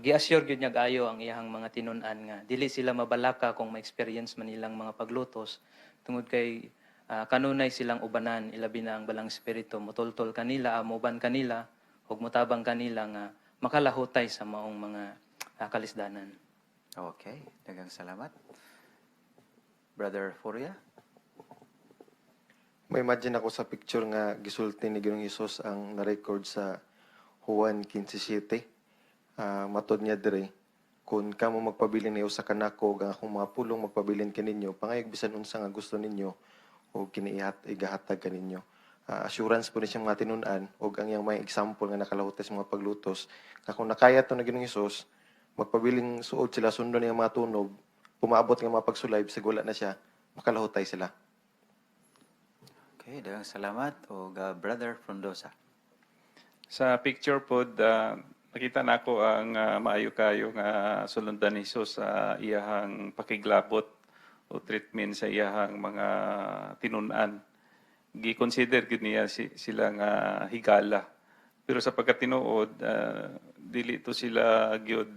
gi-assure gyud niya ayo ang iyang mga tinun-an nga dili sila mabalaka kung ma-experience man ilang mga paglutos tungod kay kanunay silang ubanan ilabi na ang balang espiritu motultol kanila amuban kanila ug motabang kanila nga makalahutay sa maong mga kalisdanan. Okay. Daghang salamat. Brother Furia? May imagine ako sa picture nga gisulti ni Ginoong Hesus ang na-record sa Juan 15:7. Matod niya dire, kung kamo magpabilin niyo sa kanako, ang akong mga pulong magpabilin kaninyo, pangayag bisan unsa nga gusto ninyo, o igahatag kaninyo. Assurance po ni siyang mga tinunan, o ang iyang mga example nga nakalahutay sa mga paglutos. Kung nakaya ito na Ginoong Hesus, magpabiling suod sila, sundo niya mga tunog, pumaabot ng mga pagsulay, bisag wala na siya, makalahutay sila. Okay, daghang salamat. O Brother Frondosa. Sa picture po, nakita na ako ang maayo kayo nga sulundan ni Jesus sa iyahang pakiglabot o treatment sa iyahang mga tinunan. Gi-consider gid niya sila nga higala. Pero sa pagkatinuod, dili to sila gyud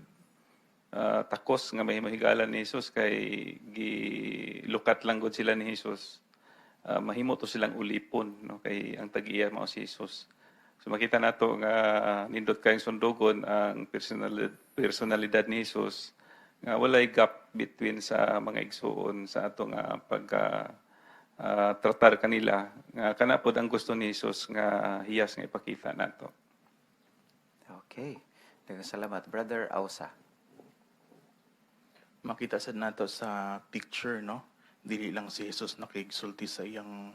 takos nga may mahigala ni Jesus kay gilukat lang gud sila ni Jesus. Mahimo to silang ulipon no kay ang tag-iya mao si Jesus. So makita nato nga nindot kayong sundugon ang personalidad ni Jesus nga walay gap between sa mga igsuon sa atong tratar kanila nga kana pod ang gusto ni Jesus nga hiyas nga ipakita nato. Okay. Daghang salamat. Brother Ausa. Makita sad nato sa picture, no? Dili lang si Jesus nakigsulti sa iyang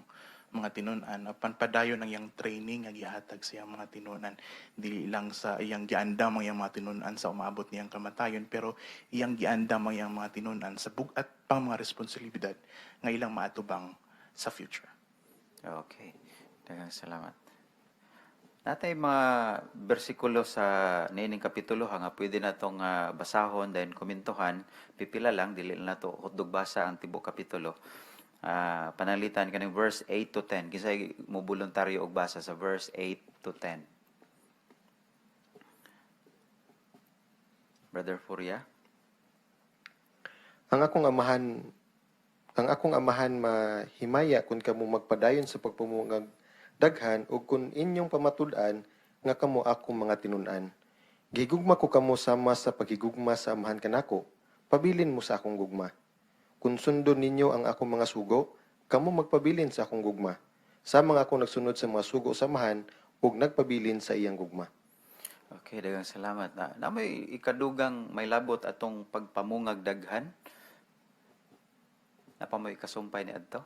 mga tinunan, apan padayon ang iyang training nga gihatag sa iyang mga tinunan. Dili lang sa iyang giandam ang iyang mga tinunan sa umaabot niyang kamatayon, pero iyang giandam ang iyang mga tinunan sa bugat pang mga responsibilidad nga ilang maatubang sa future. Okay. Daghang salamat. Natay mga bersikulo sa niining kapitulo nga pwede natong basahon then komentuhan, pipila lang dili na nato hotdog basa ang tibuok kapitulo. Panalitan kaning verse 8 to 10. Kinsay mo voluntaryo og basa sa verse 8 to 10. Brother Furia. Ang akong amahan mahimaya kung kamo magpadayon sa pagpamungag daghan ug kun inyong pamatud-an nga kamo akong mga tinunan. Gigugma ko kamo sama sa pagigugma sa amahan kanako. Pabilin mo sa akong gugma. Kung sundon ninyo ang akong mga sugo, kamo magpabilin sa akong gugma. Sama nga akong nagsunod sa mga sugo sa amahan ug nagpabilin sa iyang gugma. Okay, daghang salamat. Na may ikadugang may labot atong pagpamungag daghan. Napa may kasumpay ni adto.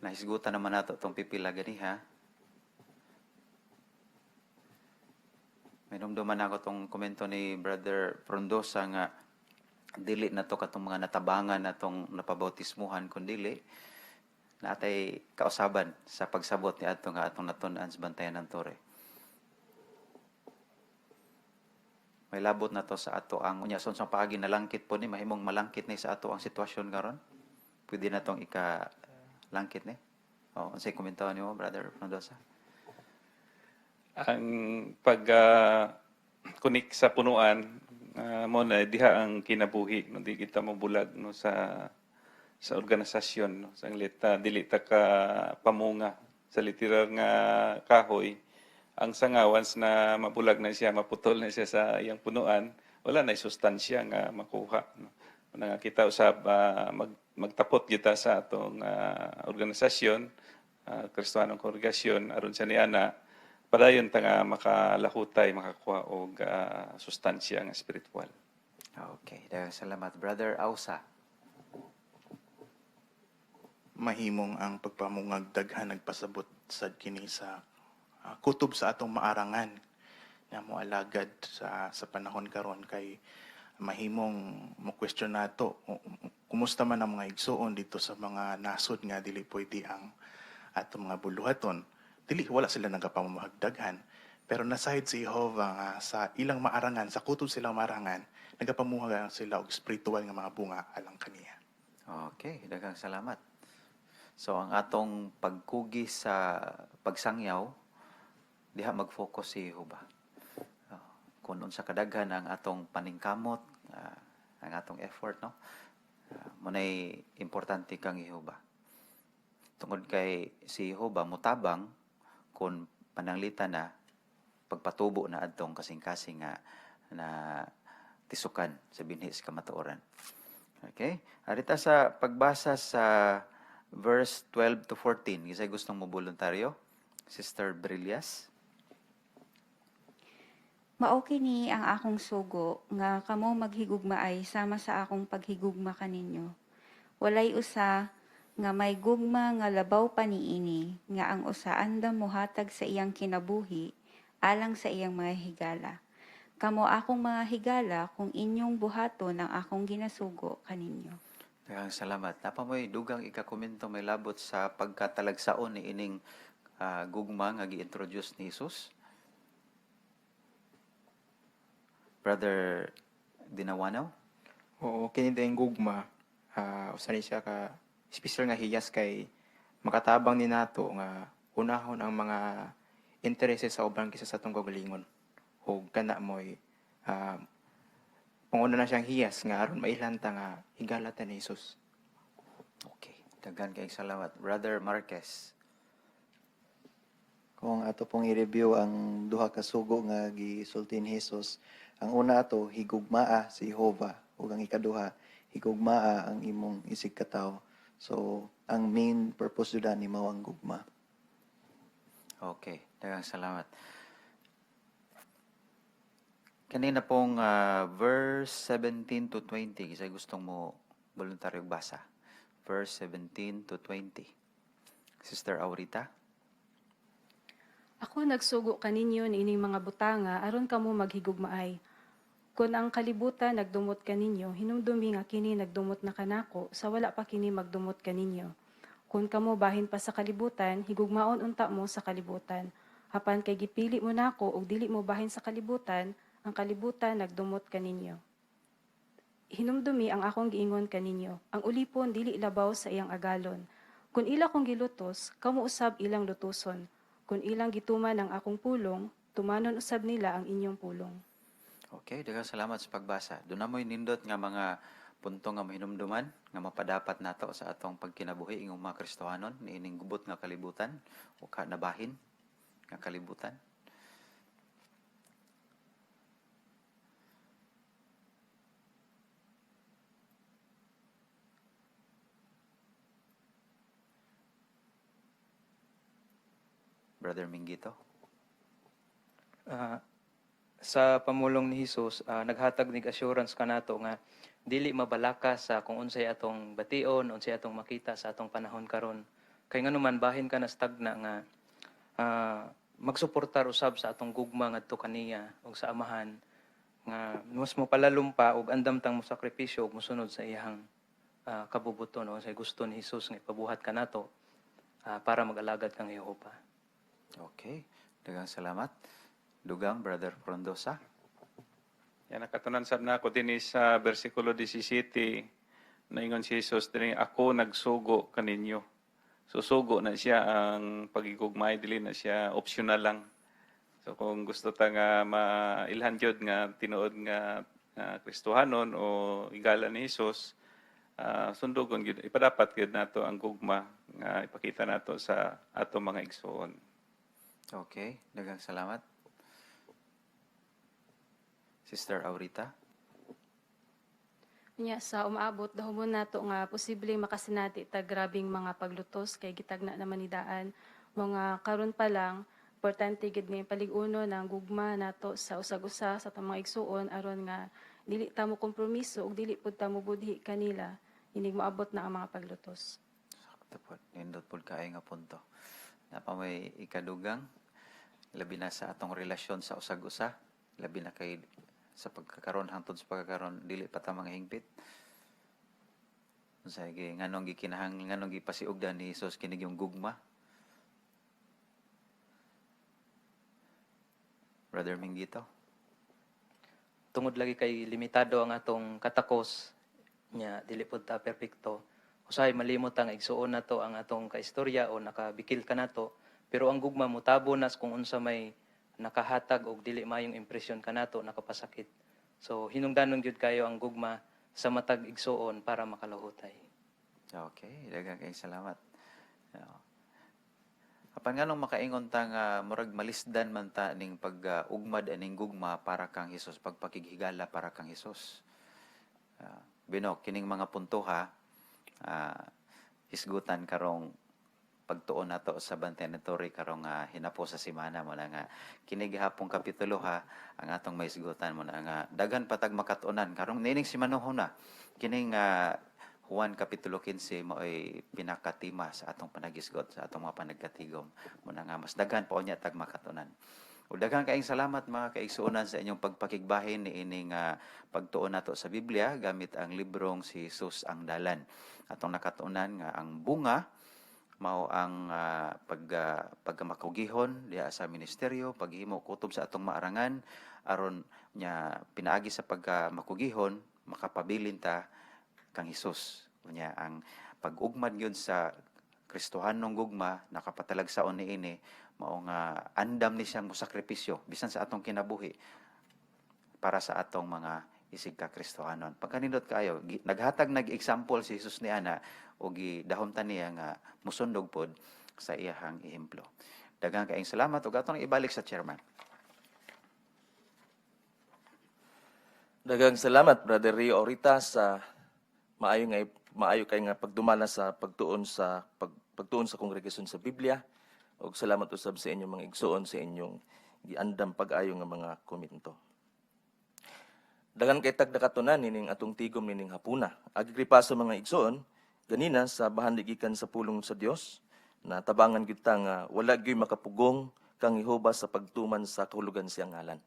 Nahisgutan naman nato itong pipila ganiha. May numduman ako itong komento ni Brother Frondosa nga dili na to katong mga natabangan natong napabautismuhan kun dili natay kausaban sa pagsabot ni adto nga atong natun-an sa bantayan ng Tore. May labot na to sa ato ang unya son sa paagi nalangkit po ni mahimong malangkit ni sa ato ang sitwasyon karon. Pwede na tong ika-langkit ni. O, unsay komentaw niyo, Brother Frondosa? Ang pag-connect sa punuan mo na diha ang kinabuhi no di kita mabulag no sa organisasyon no sang lita dili ta ka pamunga sa literal nga kahoy ang sangawans na mabulag na siya maputol na siya sa iyang punuan wala na sustansya nga makuha no nga kita usab magtapot kita sa atong organisasyon Kristohanong kongregasyon aron sa niana padayon ta nga makalahutay makakuha og sustansya nga spiritual. Okay, daghang salamat. Brother Ausa. Mahimong ang pagpamungag daghan nagpasabot sad kini sa kutob sa atong maarangan nga moalagad sa panahon karon kay mahimong mo question nato kumusta man ang mga igsoon dito sa mga nasod nga dili pwede ang atong mga buluhaton, dili wala sila nagapamahagdaghan, pero nasahid si Jehovah nga sa ilang maarangan, sa kutob silang maarangan, nagapamuhag sila og spiritual nga mga bunga alang kaniya. Okay, daghang salamat. So ang atong pagkugi sa pagsangyaw diha mag-focus si Jehovah. Kung unsa kadaghan ang atong paningkamot, ang atong effort, no? Munay importante kang Jehovah. Tungod kay si Jehovah mutabang kung pananglitan na pagpatubo na adtong kasing-kasing nga na tisukan sa binhis kamatuoran. Okay? Arita sa pagbasa sa verse 12 to 14, kisay gustong mo voluntaryo? Sister Brillas. Mao kini ang akong sugo nga kamo maghigugmaay sama sa akong paghigugma kaninyo. Walay usa nga may gugma nga labaw pa niini nga ang usa andam mohatag sa iyang kinabuhi alang sa iyang mga higala. Kamo akong mga higala kung inyong buhaton ang akong ginasugo kaninyo. Daghang salamat. Napa mo'y dugang ikakomento may labot sa pagkatalagsaon ni ining gugma nga gi-introduce ni Jesus. Brother Dinawanaw? Oo, kini dayong gugma, usa ni siya ka special nga hiyas kay makatabang ni nato nga unahon ang mga intereses sa ubang kisa sa atong kaugalingon. O kana mo'y panguna na siyang hiyas nga aron mailhan ta nga higalatan ni Jesus. Okay, daghan kay salamat. Brother Marquez. Kung ato pong i-review ang duha ka sugo nga gisulti ni Jesus, ang una ato higugmaa si Jehovah ug ang ikaduha higugmaa ang imong isig katawo. So ang main purpose jud ni mao ang gugma. Okay, daghang salamat. Kanina pong verse 17 to 20, kasi gustong mo voluntaryo basa. Verse 17 to 20. Sister Aurita? Ako nagsugo kaninyo ni ining mga butanga aron kamo maghigugmaay. Kung ang kalibutan nagdumot kaninyo, hinumdumi nga kini nagdumot na kanako, sa wala pa kini magdumot kaninyo. Kung kamo bahin pa sa kalibutan, higugmaon unta mo sa kalibutan. Hapan kay gipili mo nako ug dili mo bahin sa kalibutan, ang kalibutan nagdumot kaninyo. Hinumdumi ang akong giingon kaninyo, ang ulipon dili labaw sa iyang agalon. Kung ila kong gilutos, kamo usab ilang lutuson. Kung ilang gituman ang akong pulong, tumanon usab nila ang inyong pulong. Okay, daghang salamat sa pagbasa. Doon na mo'y nindot nga mga punto nga mahinumduman, nga mapadapat nato sa atong pagkinabuhi ingong mga Kristohanon, niining gubot nga kalibutan, o nabahin nga kalibutan. Brother Mingito? Sa pamulong ni Jesus, naghatag nig assurance kanato nga dili mabalaka sa kung unsay atong bation, unsay atong makita sa atong panahon karon. Kay nganuman bahin ka na stagna nga magsuportar usab sa atong gugma ngadto kaniya ug sa amahan nga mas mo palalumpa ug andam tang mo sakripisyo ug mosunod sa iyang kabubuton o sa gusto ni Jesus nga ipabuhat kanato para mag-alagad kang Jehova. Okay, daghang salamat. Dugang, Brother Frondosa. Yan, nakatunan sab na ako din sa versikulo 17, na ingon si Jesus, din ako nagsugo kaninyo. So, sugo na siya ang pagigugmay, dili na siya optional lang. So, kung gusto ta nga mailhan yun nga tinuod nga Kristohanon o igala ni Jesus, sundugon yun, ipadapat yun nato ang gugma nga ipakita nato sa ato mga igsoon. Okay, daghang salamat. Sister Aurita? Nya sa umaabot dahumon nato nga posible makasinati ta grabing mga paglutos kay gitagna naman ni daan mga karon pa lang importante gid nga paliguno ng gugma nato sa usag-usa sa tamang igsuon aron nga dili ta mo kompromiso ug dili pud ta mo budhi kanila inig moabot na ang mga paglutos. Tapos, nindot po kayo nga punto. Napa may ikadugang, labi na sa atong relasyon sa usag-usa, labi na kay sa pagkakaroon, hangtod sa pagkakaroon, dili pa ta mga hingpit. Sige, nganong gipasiugdan ni Jesus kinig yung gugma. Brother Minggito. Tungod lagi kay limitado ang atong katakos nya dili pud ta perpekto. Usahay malimot ang igsuon nato ang atong kaistorya o nakabikil ka nato, pero ang gugma mutabo nas kung unsa may nakahatag og dili mayong impresyon kanato nakapasakit. So hinungdanon gyud kayo ang gugma sa matag igsuon para makalahutay. Okay, daghang kayong salamat. Apan nga nung makaingon ta nga murag malisdan man ta ning pag-ugmad aning gugma para kang Hesus, pagpakighigala para kang Hesus. Bino kining mga punto ha, isgutan karong pagtuon nato sa Bantenatory karong hinapo sa simana mo na nga kinig hapong kapitulo ha ang atong maisgutan mo na nga daghan patag makatunan karong nining simanuhon na kining Juan kapitulo 15 mo ay pinakatima sa atong panagisgot sa atong mga panagkatigom mo na nga mas daghan pa unya tag makatunan. Ug daghang kaayong salamat mga kaigsuonan sa inyong pagpakigbahin ni ining pagtuon nato sa Biblia gamit ang librong si Jesus ang Dalan. Atong nakatunan nga ang bunga mao ang pagkamakugihon diha sa ministeryo, paghimo kutob sa atong maarangan aron nya pinaagi sa pagkamakugihon makapabilin ta kang Hesus. Unya ang pag-ugmad gyud sa Kristohanong gugma nakapatalagsaon niini mao nga andam ni siyang mosakripisyo bisan sa atong kinabuhi para sa atong mga isig ka Kristohanon. Pagkanindot kayo, naghatag nag-example si Jesus ni ana o gidahomtan niya nga musundog pod sa iyahang ehemplo. Daghang kaayong salamat ug atong ibalik sa chairman. Daghang salamat Brother Rio Orita sa maayo kay nga pagdumala sa pagtuon sa kongregasyon sa Biblia ug salamat usab sa inyong mga igsuon sa inyong giandam pag-ayo nga mga komento. Dagan kay tagdakatunan nining atong tigom nining hapuna. Agripa sa mga igsuon ganina sa bahandi gikan sa pulong sa Dios na tabangan gyud ta nga wala gyud makapugong kang Jehova sa pagtuman sa kahulugan siyang ngalan.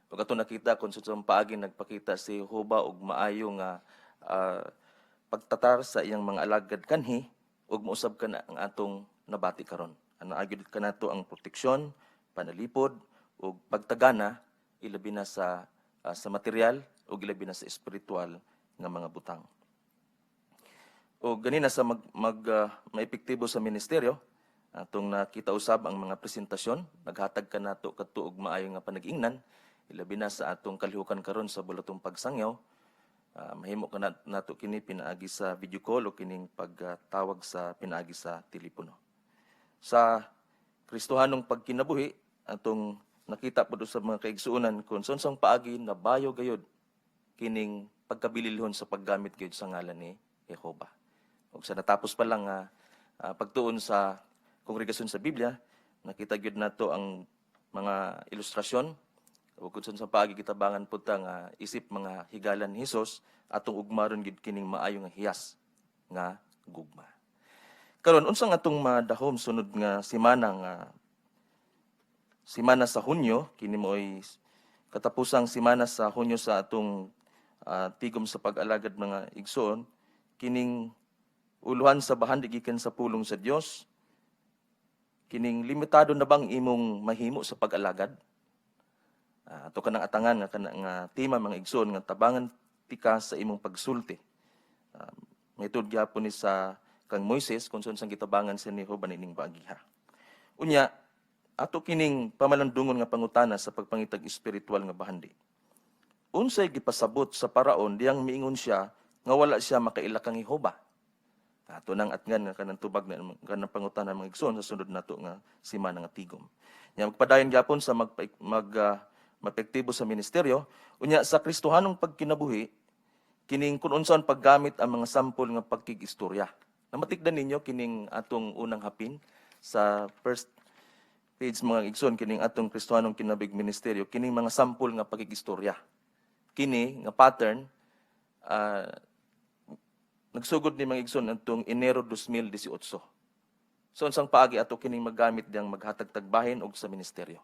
Ug ato nakita kun sa paagi nagpakita si Jehova og maayo nga pagtatar sa iyang mga alagad kanhi ug mousab kana ang atong nabati karon. Anaagid kanato ang proteksyon, panalipod ug pagtagana ilabi na sa material ug ilabi na sa espiritual nga mga butang. O ganina sa maepektibo sa ministeryo, atong nakita usab ang mga presentasyon, naghatag kanato kadto og maayo nga panag-ingnan, ilabi na sa atong kalihukan karon sa bulatong pagsangyaw. Mahimo ka nato kini pinaagi sa video call o kining pagtawag sa pinaagi sa telepono. Sa Kristohanong pagkinabuhi, atong nakita po sa mga kaigsuonan kung saan paagi na bayo gayod kining pagkabililhon sa paggamit gayod sa ngalan ni Jehova. O sa natapos pa lang pagtuon sa kongregasyon sa Biblia, nakita gyud nato ang mga ilustrasyon o kung saan paagi kitabangan po ta nga isip mga higalan ni Hesus atong ugmaron gyud kining maayo nga hiyas nga gugma. Karon unsang atong madahom sunod nga simana sa Hunyo, kini mo'y katapusang simana sa Hunyo sa atong tigom sa pag-alagad mga igsoon, kining uluhan sa bahandi gikan sa pulong sa Dios, kining limitado na bang imong mahimo sa pag-alagad? Ato kanang atangan nga tema mga igsoon nga tabangan tika sa imong pagsulti. May tud gyapon ni sa kang Moises kung saan sang gitabangan sa ni Jehova nining bagiha. Unya, ato kining pamalandungon nga pangutana sa pagpangitag espiritual nga bahandi. Unsay gipasabot sa paraon diyang miingon siya nga wala siya makaila kang Jehova. Ato nang atngan nga kanang tubag na kanang pangutana mga igsoon sa sunod nato nga simana nga tigom. Nya magpadayon gyapon sa mapektibo sa ministeryo, unya sa Kristohanong pagkinabuhi, kining kung unsaon paggamit ang mga sampol nga pagkig-istorya. Namatikdan ninyo kining atong unang hapin sa first page mga igsoon, kining atong Kristohanong Kinabig Ministeryo, kining mga sampol nga pagkig-istorya. Kini nga pattern nagsugod ni mga igsoon atong Enero 2018. So unsang paagi ato kining maggamit diyang maghatag tagbahin og sa ministeryo.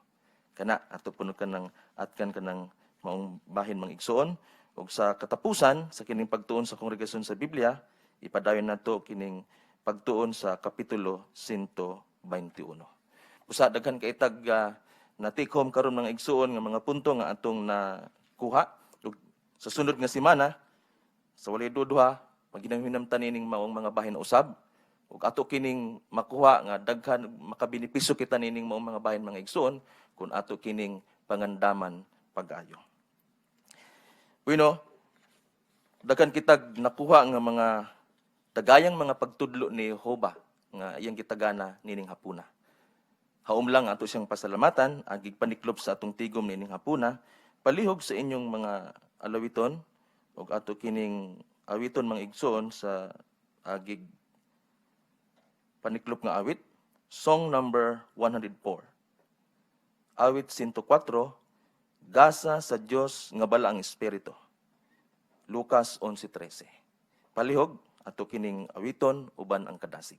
Kana ato puno kanang atkan kanang maong bahin mga igsoon ug sa katapusan sa kining pagtuon sa kongregasyon sa Biblia, ipadayon nato kining pagtuon sa kapitulo 121. Usa daghan kay tag na take home karon mga igsoon nga mga punto nga atong nakuha ug sa sunod nga semana sa walay duduha maginamhinamtan ining maong mga bahin na usab ug ato kining makuha nga daghan makabenepisyo kita nining maong mga bahin mga igsoon kun ato kining pangandaman pag-ayo. Bueno, daghan kitag nakuha nga mga dagayang mga pagtudlo ni Jehova nga iyang gitagana nining hapuna. Haom lang ato siyang pasalamatan, agig paniklob sa atong tigom nining hapuna, palihog sa inyong mga alawiton ug ato kining awiton mga igsoon sa agig paniklop nga awit, song number 104. Awit 104, Gasa sa Dios nga bala ang Espiritu. Lucas 11:13. Palihog ato kining awiton uban ang kadasig.